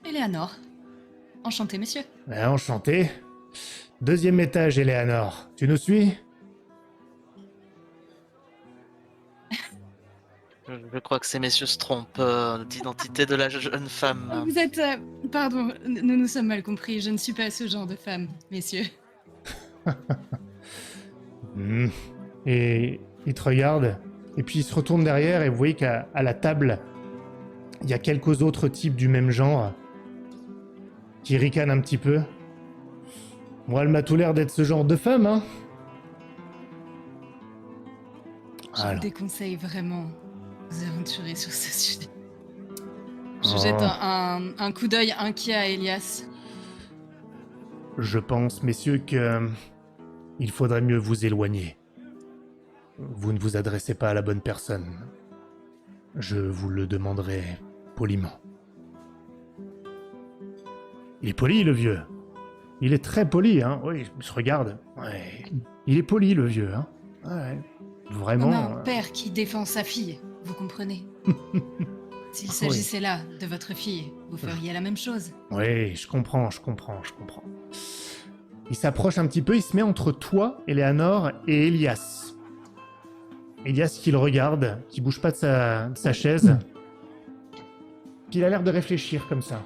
Eleanor. Enchantée, messieurs. Enchanté. 2e étage, Eleanor. Tu nous suis? Je crois que ces messieurs se trompent d'identité de la jeune femme. Vous êtes... pardon, nous nous sommes mal compris. Je ne suis pas ce genre de femme, messieurs. Et il te regarde, et puis il se retourne derrière, et vous voyez qu'à la table, il y a quelques autres types du même genre qui ricanent un petit peu. Moi, elle m'a tout l'air d'être ce genre de femme, hein. Je vous Alors. déconseille vraiment de vous aventurer sur ce sujet. Je Oh. jette un coup d'œil inquiet à Elias. Je pense, messieurs, que il faudrait mieux vous éloigner. Vous ne vous adressez pas à la bonne personne. Je vous le demanderai poliment. Il est poli, le vieux. Il est très poli, hein. Oui, il se regarde. Ouais. Il est poli, le vieux, hein. Ouais. Vraiment. On a un père qui défend sa fille, vous comprenez? S'il s'agissait là de votre fille, vous feriez la même chose. Oui, je comprends. Il s'approche un petit peu, il se met entre toi, Eleanor, et Elias. Elias qui le regarde, qui bouge pas de sa chaise. Puis il a l'air de réfléchir comme ça.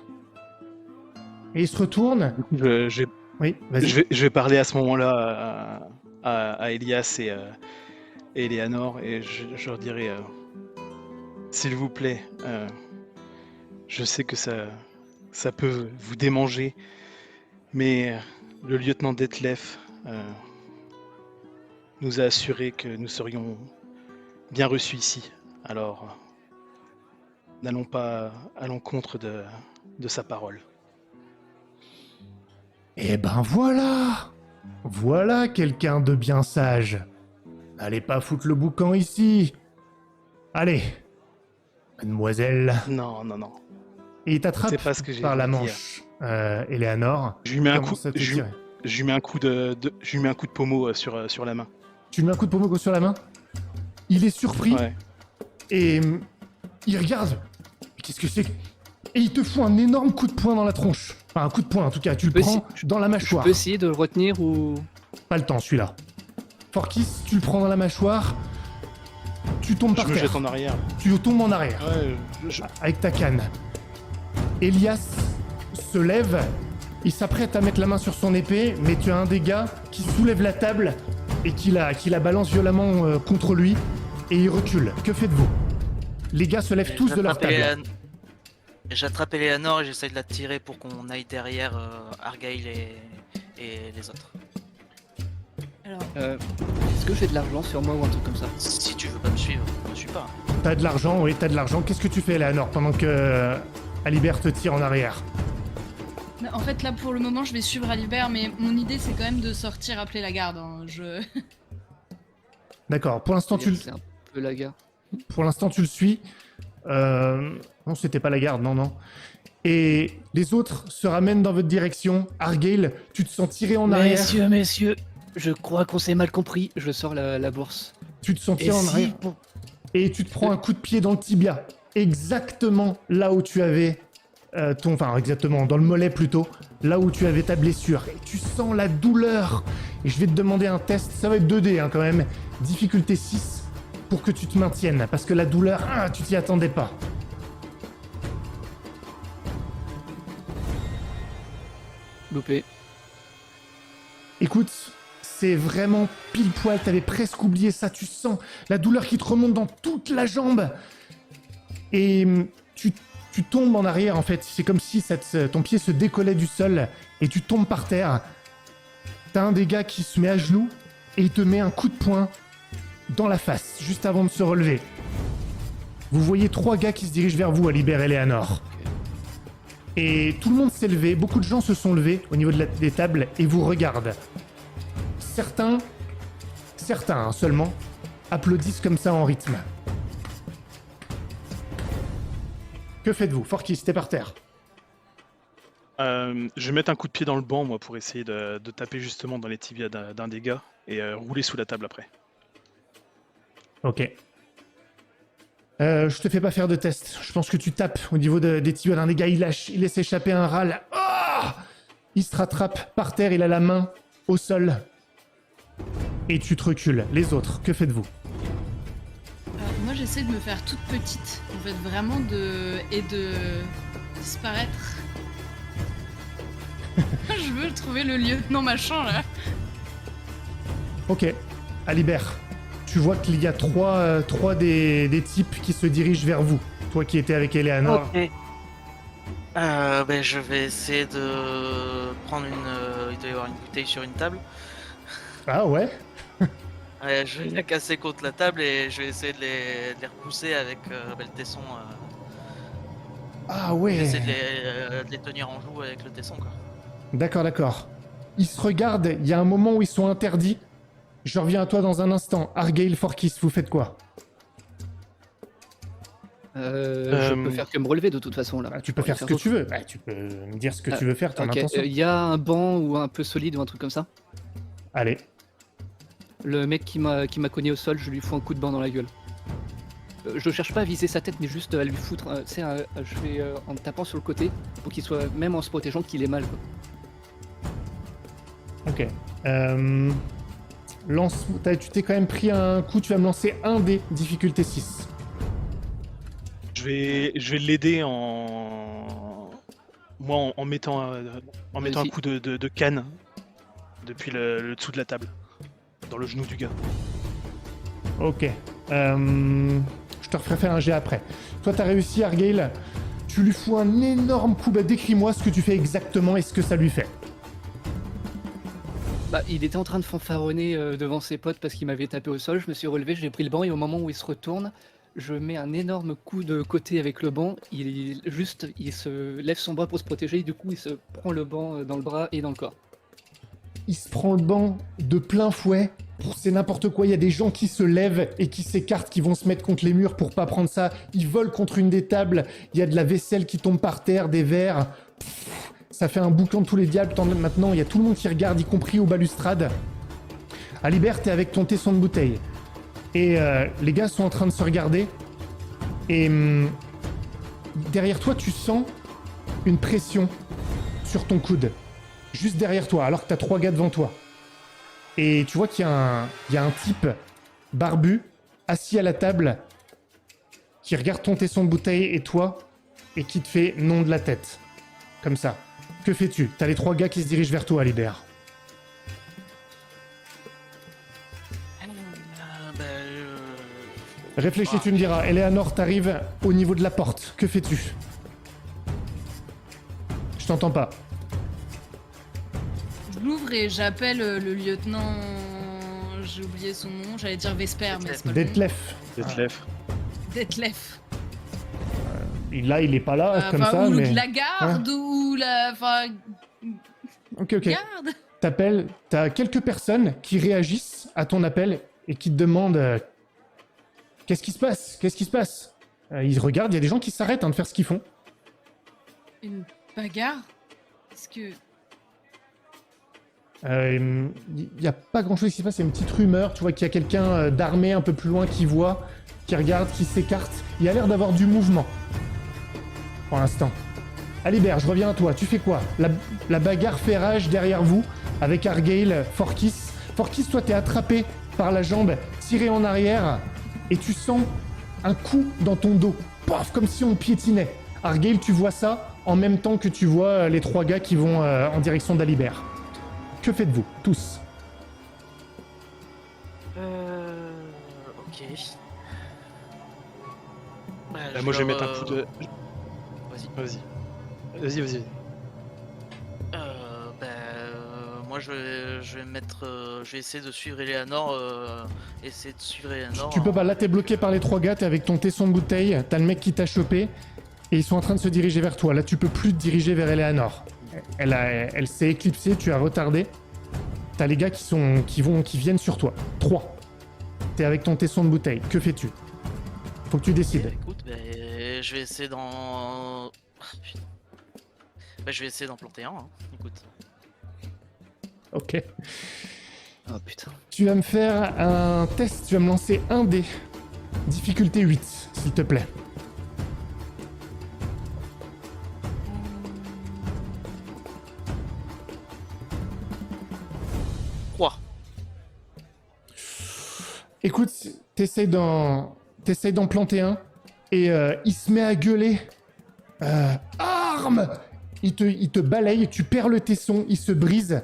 Et il se retourne. Oui, vas-y. Je vais parler à ce moment-là à Elias et Eleanor et je leur dirai s'il vous plaît, je sais que ça peut vous démanger, mais le lieutenant Detlef nous a assuré que nous serions bien reçus ici. Alors, n'allons pas à l'encontre de sa parole. Eh ben voilà! Voilà quelqu'un de bien sage. N'allez pas foutre le boucan ici. Allez, mademoiselle. Non. Et il t'attrape C'est pas ce que j'ai par la voulu manche, Eleanor. Je lui mets un coup, Commence à te je tirer. lui mets un coup je lui mets un coup de pommeau sur la main. Tu lui mets un coup de pommeau sur la main. Il est surpris Ouais. et il regarde. Qu'est-ce que c'est que- Et il te fout un énorme coup de poing dans la tronche. Enfin, un coup de poing en tout cas. Tu le peux prends dans la Je mâchoire. peux essayer de le retenir ou... Pas le temps celui-là. Forkis, tu le prends dans la mâchoire. Tu tombes Je par me terre. jette en arrière. Tu tombes en arrière. Ouais, Avec ta canne. Elias se lève, il s'apprête à mettre la main sur son épée, mais tu as un des gars qui soulève la table et qui la balance violemment contre lui, et il recule. Que faites-vous? Les gars se lèvent tous de leur table. J'attrape Eleanor et j'essaye de la tirer pour qu'on aille derrière Argyle et les autres. Alors, Est-ce que j'ai de l'argent sur moi ou un truc comme ça? Si tu veux pas me suivre, ne suis pas. T'as de l'argent, oui, t'as de l'argent. Qu'est-ce que tu fais, Eleanor, pendant que Alibert te tire en arrière? en fait, là, pour le moment, je vais suivre Alibert, mais mon idée, c'est quand même de sortir appeler la garde. Hein. D'accord, pour l'instant tu C'est un peu la gare. le suis. Non, c'était pas la garde, non. Et les autres se ramènent dans votre direction. Argyle, tu te sens tiré en arrière. Messieurs, je crois qu'on s'est mal compris. Je sors la bourse. Tu te sens tiré en arrière. Et tu te prends un coup de pied dans le tibia. Exactement là où tu avais exactement, dans le mollet plutôt, là où tu avais ta blessure. Et tu sens la douleur. Et je vais te demander un test, ça va être 2D quand même. Difficulté 6 pour que tu te maintiennes. Parce que la douleur, tu t'y attendais pas. Loupé. Écoute, c'est vraiment pile poil, t'avais presque oublié ça, tu sens la douleur qui te remonte dans toute la jambe. Et tu tombes en arrière en fait, c'est comme si ton pied se décollait du sol et tu tombes par terre. T'as un des gars qui se met à genoux et il te met un coup de poing dans la face, juste avant de se relever. Vous voyez 3 gars qui se dirigent vers vous, Alibert et Eleanor. Et tout le monde s'est levé, beaucoup de gens se sont levés au niveau des tables et vous regardent. Certains seulement, applaudissent comme ça en rythme. Que faites-vous? Forkis, t'es par terre. Je vais mettre un coup de pied dans le banc, moi, pour essayer de taper justement dans les tibias d'un des gars et rouler sous la table après. Ok. Je te fais pas faire de test. Je pense que tu tapes au niveau des tibias d'un des gars. Il laisse échapper un râle. Il se rattrape par terre, il a la main au sol. Et tu te recules. Les autres, que faites-vous? Moi, j'essaie de me faire toute petite, en fait, vraiment de disparaître. Je veux trouver le lieutenant machin, là. Ok. Alibert, tu vois qu'il y a trois des types qui se dirigent vers vous. Toi qui étais avec Eleanor. Ok. Je vais essayer de prendre il doit y avoir une bouteille sur une table. Ah ouais? Je vais la casser contre la table et je vais essayer de les repousser avec le tesson. Ah Je vais ouais. essayer de les tenir en joue avec le tesson, quoi. D'accord. Ils se regardent, il y a un moment où ils sont interdits. Je reviens à toi dans un instant. Argyle, Forkis, vous faites quoi? Je peux faire que me relever de toute façon là. Tu peux faire ce que tu veux. Tu peux me dire ce que tu veux faire, ton Ok, intention. y a un banc ou un peu solide ou un truc comme ça? Allez. Le mec qui m'a cogné au sol, je lui fous un coup de banc dans la gueule. Je cherche pas à viser sa tête, mais juste à lui foutre. Je fais en me tapant sur le côté pour qu'il soit, même en se protégeant, qu'il ait mal. Quoi. Ok. Tu t'es quand même pris un coup, tu vas me lancer un dé, difficulté 6. Je vais l'aider en mettant un coup de canne depuis le dessous de la table, dans le genou du gars. Ok. Je te referai faire un jet après. Toi, t'as réussi, Argale. Tu lui fous un énorme coup. Bah, décris-moi ce que tu fais exactement et ce que ça lui fait. Bah, il était en train de fanfaronner devant ses potes parce qu'il m'avait tapé au sol. Je me suis relevé, j'ai pris le banc et au moment où il se retourne, je mets un énorme coup de côté avec le banc. Il se lève son bras pour se protéger et du coup il se prend le banc dans le bras et dans le corps. Il se prend le banc de plein fouet. C'est n'importe quoi. Il y a des gens qui se lèvent et qui s'écartent, qui vont se mettre contre les murs pour pas prendre ça. Ils volent contre une des tables. Il y a de la vaisselle qui tombe par terre, des verres. Ça fait un boucan de tous les diables. Maintenant, il y a tout le monde qui regarde, y compris aux balustrades. Alibert, t'es avec ton tesson de bouteille. Et les gars sont en train de se regarder. Et derrière toi, tu sens une pression sur ton coude. Juste derrière toi, alors que t'as 3 gars devant toi. Et tu vois qu'il y a un type barbu, assis à la table, qui regarde ton tesson de bouteille et toi, et qui te fait non de la tête. Comme ça. Que fais-tu? T'as les 3 gars qui se dirigent vers toi, Alibert. Réfléchis, tu me diras. Eleanor, t'arrives au niveau de la porte. Que fais-tu? Je t'entends pas. Je l'ouvre et j'appelle le lieutenant. J'ai oublié son nom, j'allais dire Vesper, mais c'est pas le nom. Detlef. Detlef. Là, il est pas là, comme ça, ou mais... la garde, ou la... Enfin... Ok. Garde. T'appelles, t'as quelques personnes qui réagissent à ton appel et qui te demandent qu'est-ce qui se passe. Ils regardent, il y a des gens qui s'arrêtent de faire ce qu'ils font. Une bagarre? Est-ce que... Il n'y a pas grand-chose qui se passe, c'est une petite rumeur. Tu vois qu'il y a quelqu'un d'armé un peu plus loin qui voit, qui regarde, qui s'écarte. Il y a l'air d'avoir du mouvement. Pour l'instant. Alibert, je reviens à toi. Tu fais quoi? La bagarre fait rage derrière vous, avec Argale, Forkis. Forkis, toi, t'es attrapé par la jambe, tiré en arrière, et tu sens un coup dans ton dos. Paf, comme si on piétinait. Argale, tu vois ça en même temps que tu vois les 3 gars qui vont en direction d'Alibert. Que faites-vous, tous? Ok. Moi, je vais mettre un coup de... Vas-y. Vas-y. Moi, je vais mettre... je vais essayer de suivre Eleanor. Tu peux pas, là t'es bloqué par les 3 gars, t'es avec ton tesson de bouteille, t'as le mec qui t'a chopé, et ils sont en train de se diriger vers toi. Là tu peux plus te diriger vers Eleanor. Elle s'est éclipsée, tu as retardé. T'as les gars qui viennent sur toi. 3. T'es avec ton tesson de bouteille. Que fais-tu? Faut que tu décides. Écoute, je vais essayer d'en... je vais essayer d'en planter un, hein. Écoute. Ok. Oh putain. Tu vas me faire un test, tu vas me lancer un dé. Difficulté 8, s'il te plaît. Écoute, t'essayes d'en planter un, et il se met à gueuler. Arme! Il te balaye, tu perds le tesson, il se brise,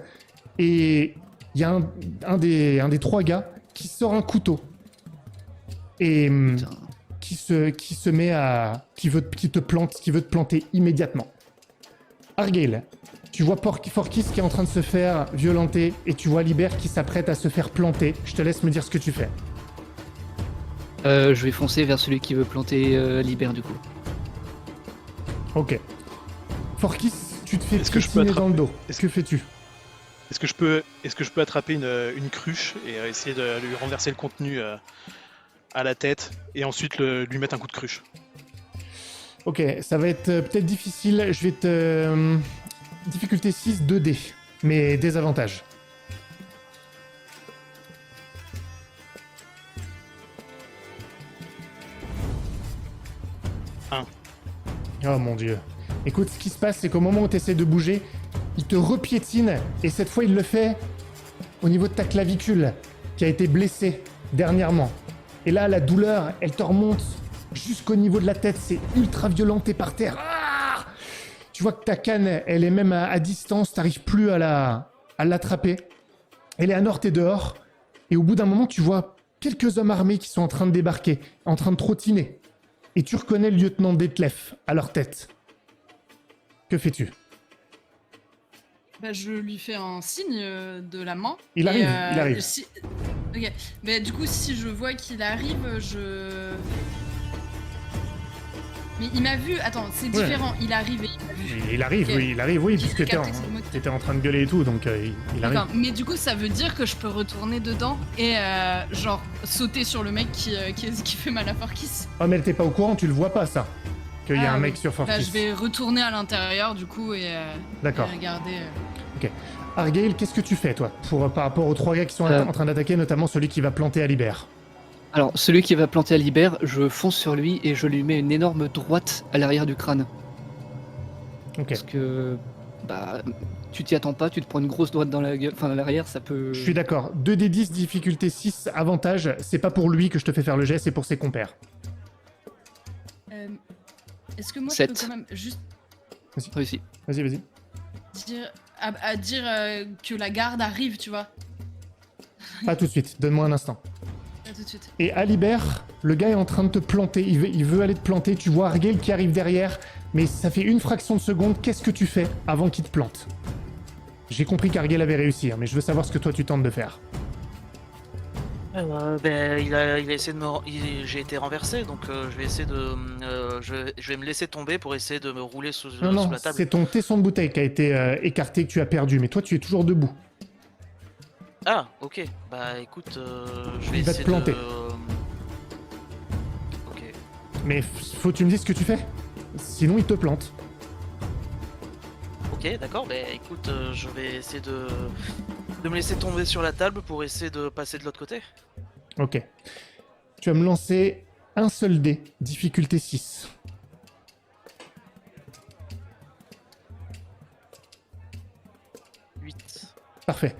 et il y a un des 3 gars qui sort un couteau. Et qui se met à... qui veut te planter immédiatement. Argale, tu vois Forkis qui est en train de se faire violenter, et tu vois Alibert qui s'apprête à se faire planter. Je te laisse me dire ce que tu fais. Je vais foncer vers celui qui veut planter Alibert du coup. Ok. Forkis, tu te fais piétiner dans le dos. Que fais-tu? Est-ce que je peux attraper une cruche et essayer de lui renverser le contenu à la tête et ensuite lui mettre un coup de cruche? Ok, ça va être peut-être difficile. Je vais te... difficulté 6, 2D, mais désavantage. Oh mon dieu. Écoute, ce qui se passe, c'est qu'au moment où tu essaies de bouger, il te repiétine, et cette fois il le fait au niveau de ta clavicule, qui a été blessée dernièrement. Et là, la douleur, elle te remonte jusqu'au niveau de la tête, c'est ultra violent, t'es par terre. Ah, tu vois que ta canne, elle est même à distance, t'arrives plus à l'attraper. Eleanor, t'es dehors, et au bout d'un moment, tu vois quelques hommes armés qui sont en train de débarquer, en train de trottiner et tu reconnais le lieutenant Detlef à leur tête. Que fais-tu? Bah, je lui fais un signe de la main. Il arrive, il arrive. Ok. Mais du coup, si je vois qu'il arrive, je... Mais il m'a vu. Attends, c'est différent. Il arrive et il m'a vu. Il arrive, Ok. oui, il arrive, oui, J'ai puisque capté que c'est le mot de- t'étais en train de gueuler et tout, donc il arrive. D'accord. Mais du coup, ça veut dire que je peux retourner dedans et genre sauter sur le mec qui fait mal à Forkis. Oh, mais t'es pas au courant, tu le vois pas, ça. Qu'il y a Ah, un oui. mec sur Fortis. Bah, je vais retourner à l'intérieur du coup et D'accord. regarder. Argale, qu'est-ce que tu fais, toi, par rapport aux 3 gars qui sont en train d'attaquer, notamment celui qui va planter Alibert? Alors, celui qui va planter Alibert, je fonce sur lui et je lui mets une énorme droite à l'arrière du crâne. Ok. Parce que, bah, tu t'y attends pas, tu te prends une grosse droite dans la gueule, enfin à l'arrière, ça peut... Je suis d'accord. 2d10, difficulté 6, avantage. C'est pas pour lui que je te fais faire le jet, c'est pour ses compères. Est-ce que moi je 7. peux quand même juste Réussi. Vas-y, vas-y. dire à dire que la garde arrive, tu vois? Pas tout de suite, donne-moi un instant. À tout de suite. Et Alibert, le gars est en train de te planter, il veut aller te planter, tu vois Argale qui arrive derrière, mais ça fait une fraction de seconde, qu'est-ce que tu fais avant qu'il te plante? J'ai compris qu'Argale avait réussi, hein, mais je veux savoir ce que toi tu tentes de faire. Ben, il a essayé de me... J'ai été renversé, donc je vais essayer de... je vais me laisser tomber pour essayer de me rouler sous Non, la table. c'est ton tesson de bouteille qui a été écarté, que tu as perdu, mais toi tu es toujours debout. Ah, ok. Bah écoute, je vais Il va te essayer planter. de... Ok. Mais faut que tu me dises ce que tu fais, sinon il te plante. Ok, d'accord, bah écoute, je vais essayer de me laisser tomber sur la table pour essayer de passer de l'autre côté. Ok. Tu vas me lancer un seul dé, difficulté 6. Parfait.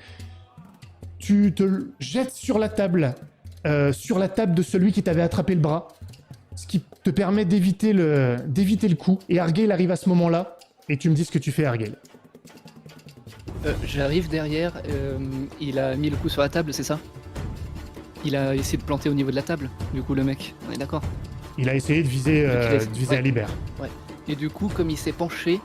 Tu te jettes sur la table de celui qui t'avait attrapé le bras, ce qui te permet d'éviter le coup. Et Argale arrive à ce moment-là, et tu me dis ce que tu fais, Argale. J'arrive derrière, il a mis le coup sur la table, c'est ça? Il a essayé de planter au niveau de la table, du coup le mec, on est d'accord? Il a essayé de viser, Ouais. Alibert. Et du coup, comme il s'est penché,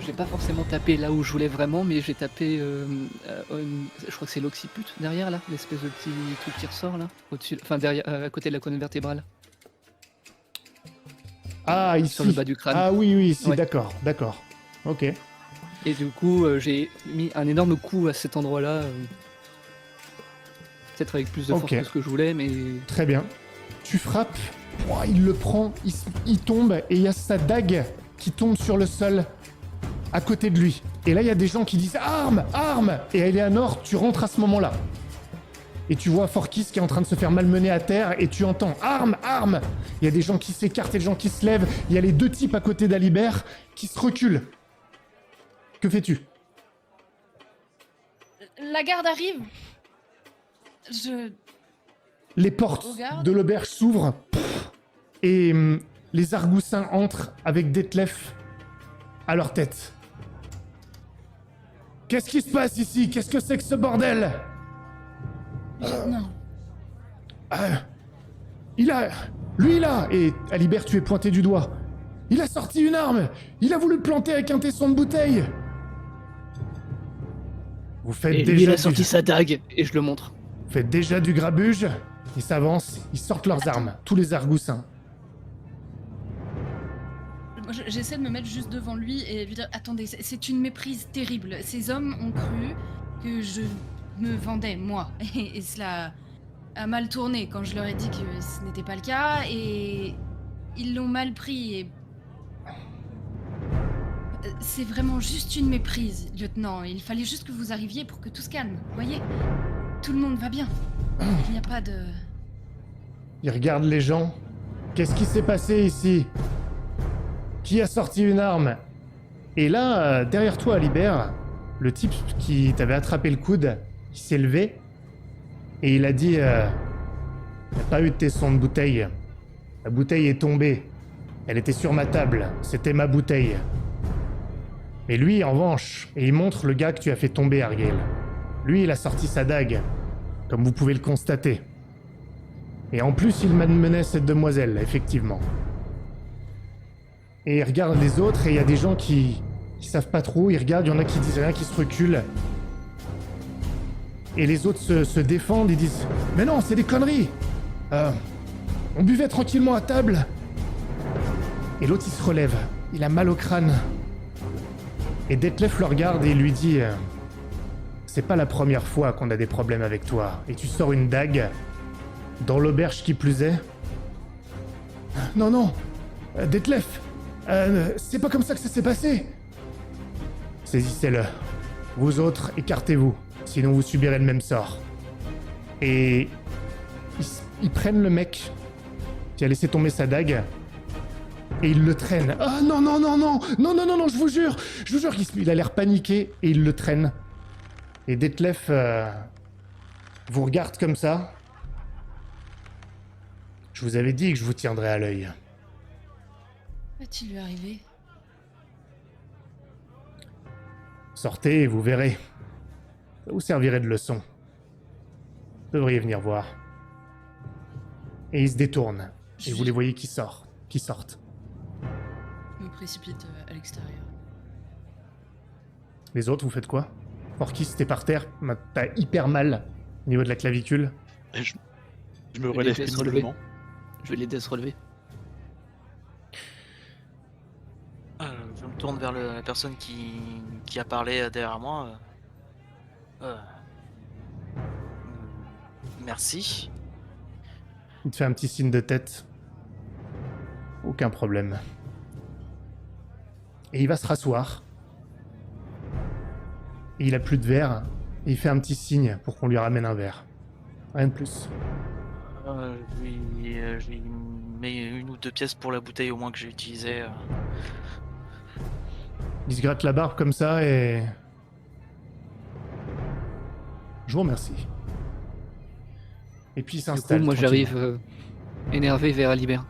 j'ai pas forcément tapé là où je voulais vraiment, mais j'ai tapé, je crois que c'est l'occiput derrière là, l'espèce de petit truc qui ressort là, au-dessus, enfin derrière, à côté de la colonne vertébrale, Ah, ici. sur le bas du crâne. Ah oui, ici, Ouais. d'accord. Ok. Et du coup, j'ai mis un énorme coup à cet endroit-là, peut-être avec plus de force Ok. que ce que je voulais, mais Très bien. Tu frappes, ouah, il le prend, il tombe, et il y a sa dague qui tombe sur le sol à côté de lui. Et là, il y a des gens qui disent « Arme! Arme !» Et Eleanor, tu rentres à ce moment-là. Et tu vois Forkis qui est en train de se faire malmener à terre, et tu entends « Arme! Arme !» Il y a des gens qui s'écartent et des gens qui se lèvent. Il y a les 2 types à côté d'Alibert qui se reculent. Que fais-tu? La garde arrive. Les portes Regarde. de l'auberge s'ouvrent et les Argoussins entrent avec Detlef à leur tête. Qu'est-ce qui se passe ici? Qu'est-ce que c'est que ce bordel? Non. Lui là! Et Alibert, tu es pointé du doigt. Il a sorti une arme! Il a voulu le planter avec un tesson de bouteille! Vous faites et lui, il déjà a sorti sa dague, et je le montre. Vous faites déjà du grabuge? Ils s'avancent, ils sortent leurs armes, tous les Argoussins. Moi, j'essaie de me mettre juste devant lui et lui dire attendez, c'est une méprise terrible. Ces hommes ont cru que je me vendais, moi. Et cela a mal tourné quand je leur ai dit que ce n'était pas le cas. Et ils l'ont mal pris. Et... C'est vraiment juste une méprise, lieutenant. Il fallait juste que vous arriviez pour que tout se calme. Voyez? Tout le monde va bien. Il n'y a pas de... Ils regardent les gens. Qu'est-ce qui s'est passé ici? Qui a sorti une arme? Et là, derrière toi, Alibert, le type qui t'avait attrapé le coude, il s'est levé et il a dit « Il n'y a pas eu de tesson de bouteille. La bouteille est tombée. Elle était sur ma table. C'était ma bouteille. » Mais lui, en revanche, et il montre le gars que tu as fait tomber, Argale. Lui, il a sorti sa dague, comme vous pouvez le constater. Et en plus, il menait cette demoiselle, effectivement. Et il regarde les autres, et il y a des gens qui savent pas trop, ils regardent, il y en a qui disent rien, qui se reculent. Et les autres se défendent, ils disent « Mais non, c'est des conneries on buvait tranquillement à table !» Et l'autre, il se relève, il a mal au crâne. Et Detlef le regarde et lui dit « C'est pas la première fois qu'on a des problèmes avec toi. » Et tu sors une dague, dans l'auberge qui plus est. « Non, non, Detlef, c'est pas comme ça que ça s'est passé !» Saisissez-le. Vous autres, écartez-vous, sinon vous subirez le même sort. Et ils prennent le mec qui a laissé tomber sa dague et ils le traînent. Ah non, non, non, non, non, non, non, non, je vous jure, il a l'air paniqué et ils le traînent. Et Detlef vous regarde comme ça. Je vous avais dit que je vous tiendrais à l'œil. Va-t-il lui arriver? Sortez et vous verrez. Ça vous servirait de leçon. Vous devriez venir voir. Et il se détourne. Et vous les voyez qui sortent. Je me précipite à l'extérieur. Les autres, vous faites quoi? Orkis, t'es par terre, t'as hyper mal au niveau de la clavicule. Et je me relève péniblement. Je vais l'aider à se relever. Je me tourne vers la personne qui a parlé derrière moi. Merci. Il te fait un petit signe de tête. Aucun problème. Et il va se rasseoir. Et il a plus de verre. Et il fait un petit signe pour qu'on lui ramène un verre. Rien de plus. Je lui mets 1 ou 2 pièces pour la bouteille au moins que j'ai utilisée. Il se gratte la barbe comme ça et... Je vous remercie. Et puis il Du coup, s'installe. moi tranquillement. j'arrive énervé vers Alibert.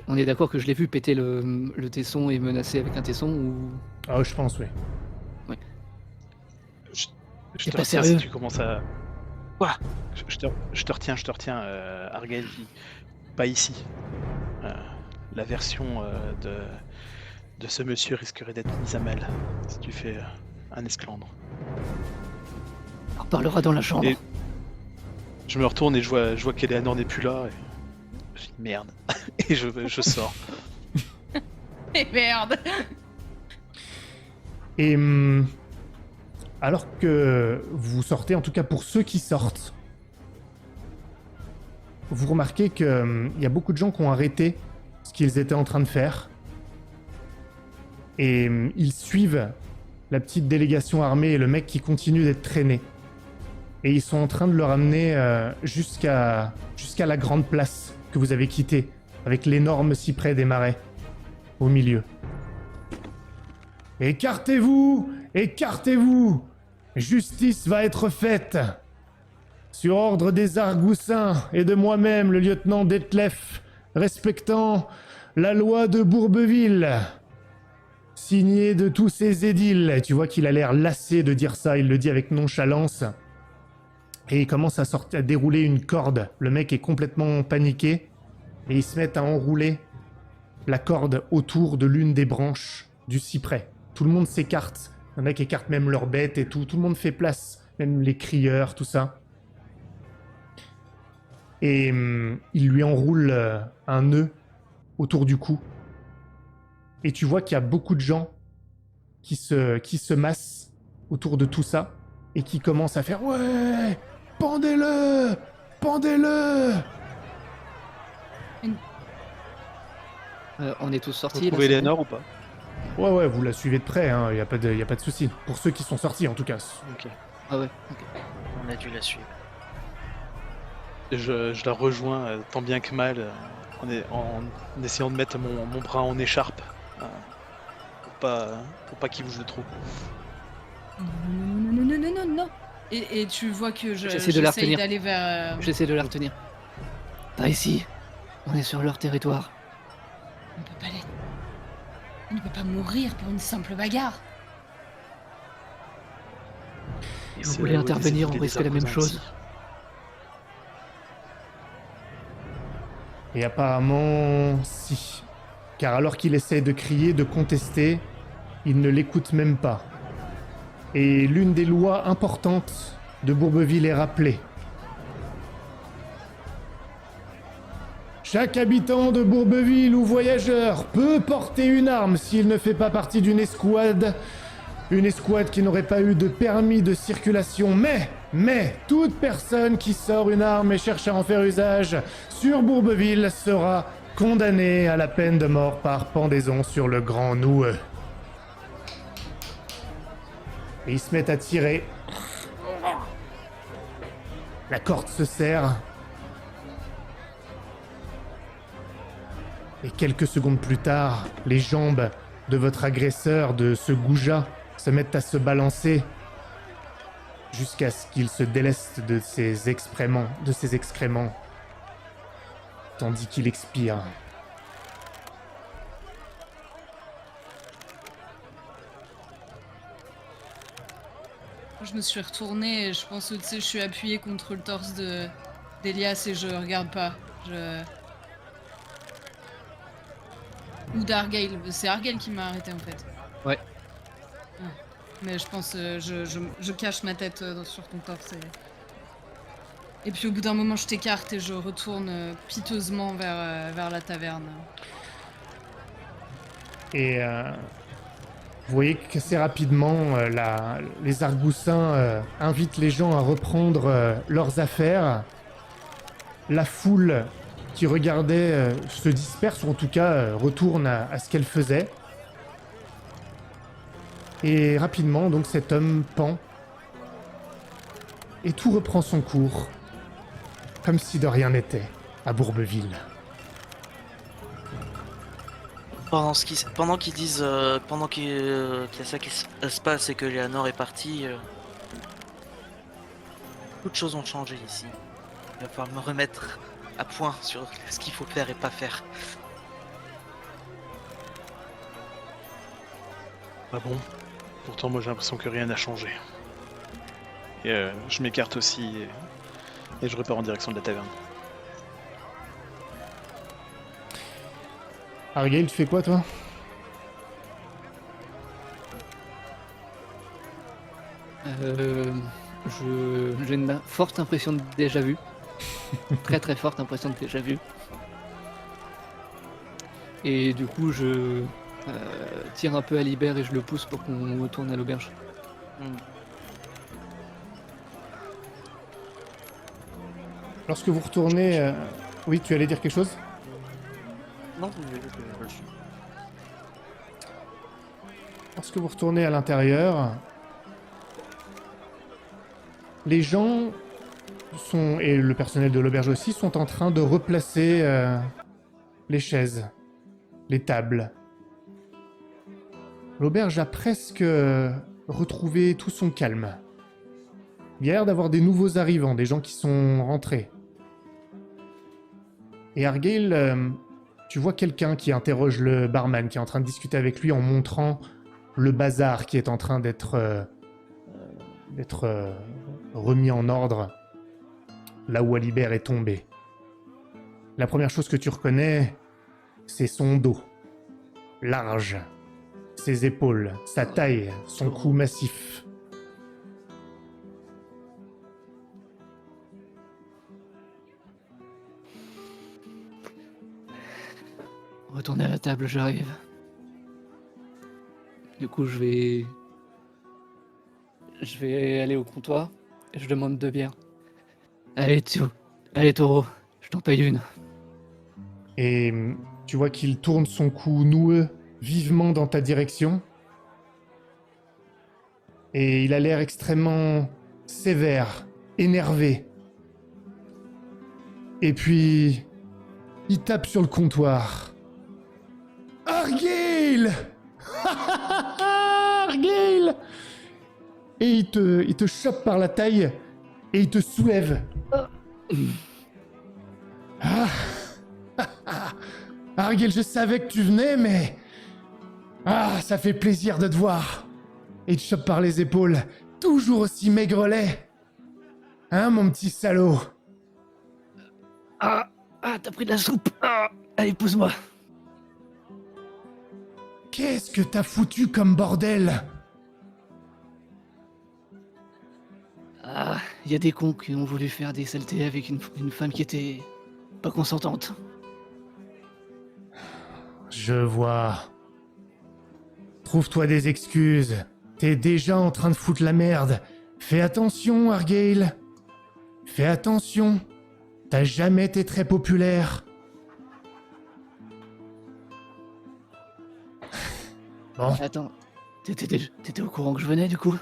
On est d'accord que je l'ai vu péter le tesson et menacer avec un tesson ou... Ah, je pense, oui. Je T'es te pas retiens sérieux? si tu commences à... Quoi? Je te retiens, Argel. Pas ici. La version de ce monsieur risquerait d'être mise à mal si tu fais un esclandre. On reparlera dans la chambre. Et je me retourne et je vois qu'Eleanor n'est plus là. Et... Je dis merde. Et je sors. Et merde. Et alors que vous sortez, en tout cas pour ceux qui sortent, vous remarquez qu'il y a beaucoup de gens qui ont arrêté ce qu'ils étaient en train de faire. Et ils suivent la petite délégation armée et le mec qui continue d'être traîné. Et ils sont en train de le ramener jusqu'à la grande place que vous avez quittée, avec l'énorme cyprès des marais au milieu. Écartez-vous! Écartez-vous! Justice va être faite! Sur ordre des Argoussins et de moi-même, le lieutenant Detlef, respectant la loi de Bourbeville, signé de tous ses édiles. Et tu vois qu'il a l'air lassé de dire ça, il le dit avec nonchalance. Et il commence à dérouler une corde. Le mec est complètement paniqué. Et ils se mettent à enrouler la corde autour de l'une des branches du cyprès. Tout le monde s'écarte. Il y en a qui écartent même leurs bêtes et tout. Tout le monde fait place. Même les crieurs, tout ça. Et il lui enroule un nœud autour du cou. Et tu vois qu'il y a beaucoup de gens qui se massent autour de tout ça. Et qui commencent à faire « Ouais! Pendez-le! Pendez-le !» On est tous sortis. Vous là, trouvez c'est Eleanor ou pas? Ouais, vous la suivez de près, hein, y a pas de souci. Pour ceux qui sont sortis, en tout cas. Ok. bon Ah ouais, ok. On a dû la suivre. Je la rejoins tant bien que mal en essayant de mettre mon bras en écharpe pour pas qu'il bouge de trop. Non. Et tu vois que J'essaie de la j'essaye retenir. d'aller vers... J'essaie de la retenir. Pas ici. On est sur leur territoire. On peut pas l'être. On ne peut pas mourir pour une simple bagarre. Et Vous c'est voulez là où intervenir, les on risque la même Argousins chose. aussi. Et apparemment, si. Car alors qu'il essaie de crier, de contester, il ne l'écoute même pas. Et l'une des lois importantes de Bourbeville est rappelée. Chaque habitant de Bourbeville ou voyageur peut porter une arme s'il ne fait pas partie d'une escouade. Une escouade qui n'aurait pas eu de permis de circulation, mais, toute personne qui sort une arme et cherche à en faire usage sur Bourbeville sera condamnée à la peine de mort par pendaison sur le grand noueux. Et ils se mettent à tirer. La corde se serre. Et quelques secondes plus tard, les jambes de votre agresseur, de ce goujat, se mettent à se balancer jusqu'à ce qu'il se déleste de ses excréments, tandis qu'il expire. Je me suis retournée et je pense que tu sais, je suis appuyée contre le torse d'Elias et je regarde pas. Ou d'Argyle. C'est Argyle qui m'a arrêté en fait. Ouais. Ah. Mais je pense je cache ma tête sur ton torse. Et puis au bout d'un moment je t'écarte et je retourne piteusement vers la taverne. Et vous voyez qu'assez rapidement, les Argoussins invitent les gens à reprendre leurs affaires. La foule qui regardait se disperse, ou en tout cas retourne à ce qu'elle faisait. Et rapidement, donc, cet homme pend. Et tout reprend son cours. Comme si de rien n'était, à Bourbeville. Pendant qu'ils disent, pendant qu'il y a ça qui se passe et que Léonore est partie, beaucoup de choses ont changé ici. Il va falloir me remettre à point sur ce qu'il faut faire et pas faire. Ah bon? Pourtant, moi j'ai l'impression que rien n'a changé. Et je m'écarte aussi et je repars en direction de la taverne. Argyle, tu fais quoi, toi? J'ai une forte impression de déjà vu. Très très forte impression de déjà vu. Et du coup, je tire un peu à Libère et je le pousse pour qu'on retourne à l'auberge. Lorsque vous retournez... Oui, tu allais dire quelque chose? Non, Lorsque vous retournez à l'intérieur, les gens sont, et le personnel de l'auberge aussi, sont en train de replacer les chaises, les tables. L'auberge a presque retrouvé tout son calme. Il y a l'air d'avoir des nouveaux arrivants, des gens qui sont rentrés. Et Argyle, tu vois quelqu'un qui interroge le barman, qui est en train de discuter avec lui en montrant le bazar qui est en train d'être remis en ordre là où Alibert est tombé. La première chose que tu reconnais, c'est son dos, large, ses épaules, sa taille, son cou massif. Retourner à la table, j'arrive. Du coup, je vais aller au comptoir et je demande 2 bières. Allez, taureau, je t'en paye une. Et tu vois qu'il tourne son cou noueux vivement dans ta direction. Et il a l'air extrêmement sévère, énervé. Et puis, il tape sur le comptoir. Argyle! Argyle! Et il te chope par la taille et il te soulève. Ah. Argyle, je savais que tu venais, mais... Ah, ça fait plaisir de te voir. Et il te chope par les épaules, toujours aussi maigrelet. Hein, mon petit salaud? Ah, Ah, t'as pris de la soupe. Ah, allez, pousse-moi. Qu'est-ce que t'as foutu comme bordel? Ah, y a des cons qui ont voulu faire des saletés avec une femme qui était pas consentante. Je vois. Trouve-toi des excuses. T'es déjà en train de foutre la merde. Fais attention, Argyle. Fais attention. T'as jamais été très populaire. Bon, Attends, t'étais au courant que je venais du coup?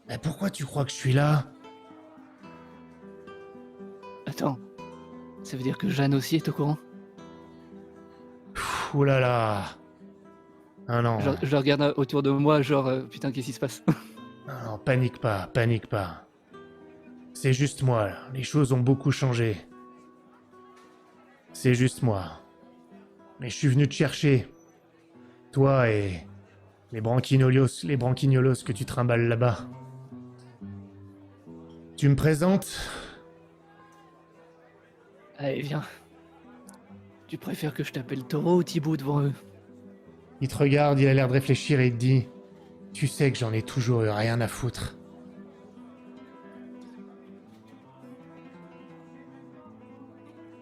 mais pourquoi tu crois que je suis là? Attends, ça veut dire que Jeanne aussi est au courant? Ouh là là. Ah non. Je regarde autour de moi, genre, putain, qu'est-ce qui se passe? Ah non, panique pas, panique pas. C'est juste moi, là. Les choses ont beaucoup changé. C'est juste moi. Mais je suis venu te chercher. Toi et les branquignolos que tu trimbales là-bas. Tu me présentes? Allez, viens. Tu préfères que je t'appelle Taureau ou Thibaut devant eux? Il te regarde, il a l'air de réfléchir et il te dit: Tu sais que j'en ai toujours eu rien à foutre.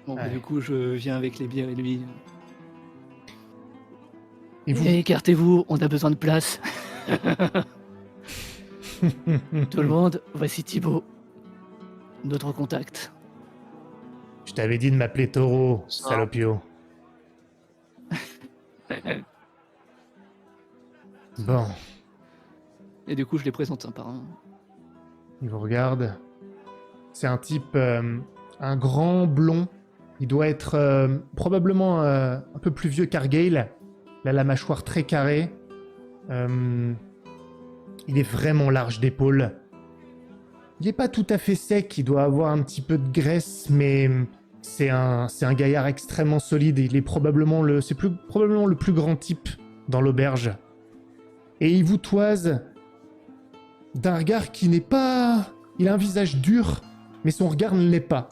Bon, bah, Ouais. du coup, je viens avec les bières et lui. Et vous? Écartez-vous, on a besoin de place. Tout le monde, voici Thibaut. Notre contact. Je t'avais dit de m'appeler Taureau, Ça. salopio. Bon, Et du coup, je les présente un par un. il vous regarde. C'est un type, un grand blond. Il doit être probablement un peu plus vieux qu'Argyle. Il a la mâchoire très carrée. Il est vraiment large d'épaules. Il n'est pas tout à fait sec, il doit avoir un petit peu de graisse, mais c'est un gaillard extrêmement solide. Il est probablement probablement le plus grand type dans l'auberge. Et il vous toise d'un regard qui n'est pas... Il a un visage dur, mais son regard ne l'est pas.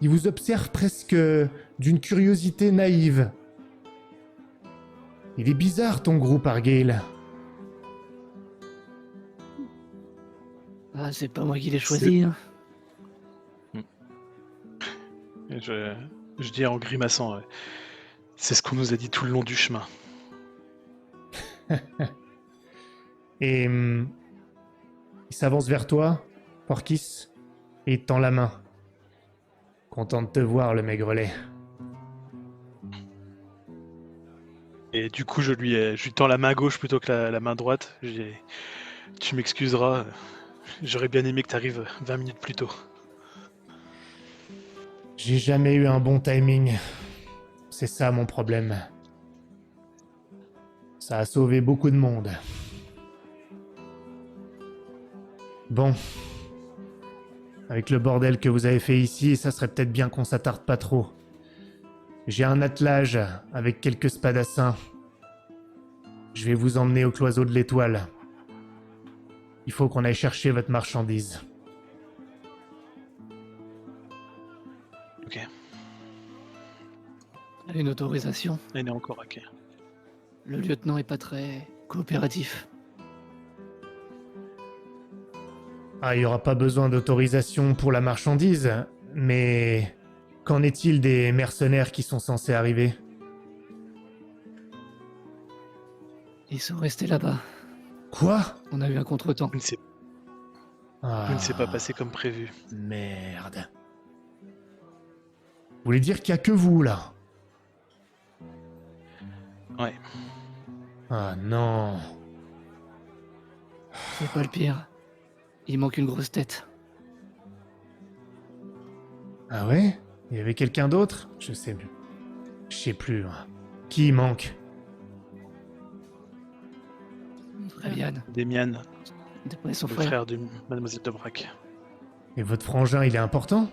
Il vous observe presque d'une curiosité naïve. Il est bizarre ton groupe, Argyle. Ah, c'est pas moi qui l'ai choisi. Hein. Et je dis en grimaçant, c'est ce qu'on nous a dit tout le long du chemin. Et il s'avance vers toi, Porkis, et il te tend la main. Content de te voir, le maigrelet. Et du coup, je lui tends la main gauche plutôt que la main droite. Tu m'excuseras, j'aurais bien aimé que t'arrives 20 minutes plus tôt. J'ai jamais eu un bon timing. C'est ça mon problème. Ça a sauvé beaucoup de monde. Bon. Avec le bordel que vous avez fait ici, ça serait peut-être bien qu'on s'attarde pas trop. J'ai un attelage avec quelques spadassins. Je vais vous emmener au cloiseau de l'étoile. Il faut qu'on aille chercher votre marchandise. Ok, Une autorisation. elle est encore ok. Le lieutenant est pas très coopératif. Ah, il n'y aura pas besoin d'autorisation pour la marchandise, mais qu'en est-il des mercenaires qui sont censés arriver? Ils sont restés là-bas. Quoi? On a eu un contretemps. Il Ah, ne s'est pas passé comme prévu. Merde. Vous voulez dire qu'il n'y a que vous, là? Ouais. Ah non. C'est pas le pire. Il manque une grosse tête. Ah ouais? Il y avait quelqu'un d'autre? Je sais plus. Je sais plus. Moi. Qui y manque? Avian, Demian, d'après son le frère. frère de Mademoiselle de Braque. Et votre frangin, il est important?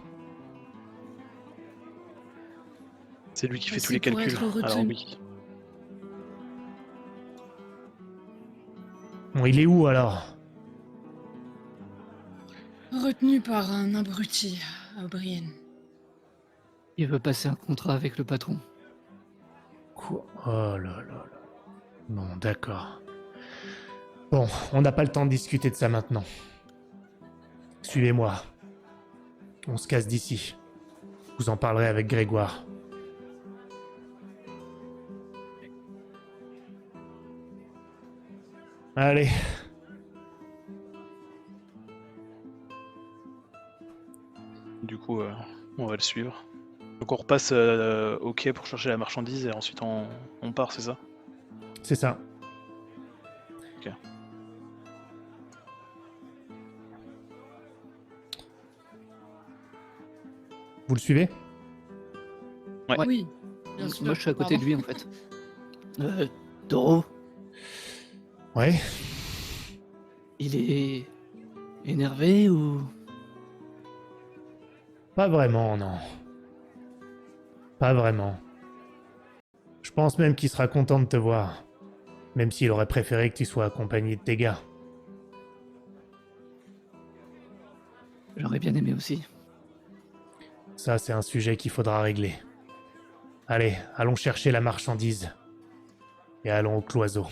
C'est lui qui fait tous C'est les pour calculs. être retenu. Alors oui. Bon, il est où alors? Retenu par un abruti à Brienne. Il veut passer un contrat avec le patron. Quoi? Oh là là là. Bon, d'accord. Bon, on n'a pas le temps de discuter de ça maintenant. Suivez-moi. On se casse d'ici. Vous en parlerez avec Grégoire. Allez. Du coup, on va le suivre. Donc on repasse au quai pour chercher la marchandise et ensuite on part, c'est ça? C'est ça. Ok. Vous le suivez? Ouais. Oui, bien sûr. Moi, je suis à côté pardon. de lui, en fait. Taureau, Ouais. il est énervé ou... Pas vraiment, non. Pas vraiment. Je pense même qu'il sera content de te voir. Même s'il aurait préféré que tu sois accompagné de tes gars. J'aurais bien aimé aussi. Ça, c'est un sujet qu'il faudra régler. Allez, allons chercher la marchandise. Et allons au cloiseau.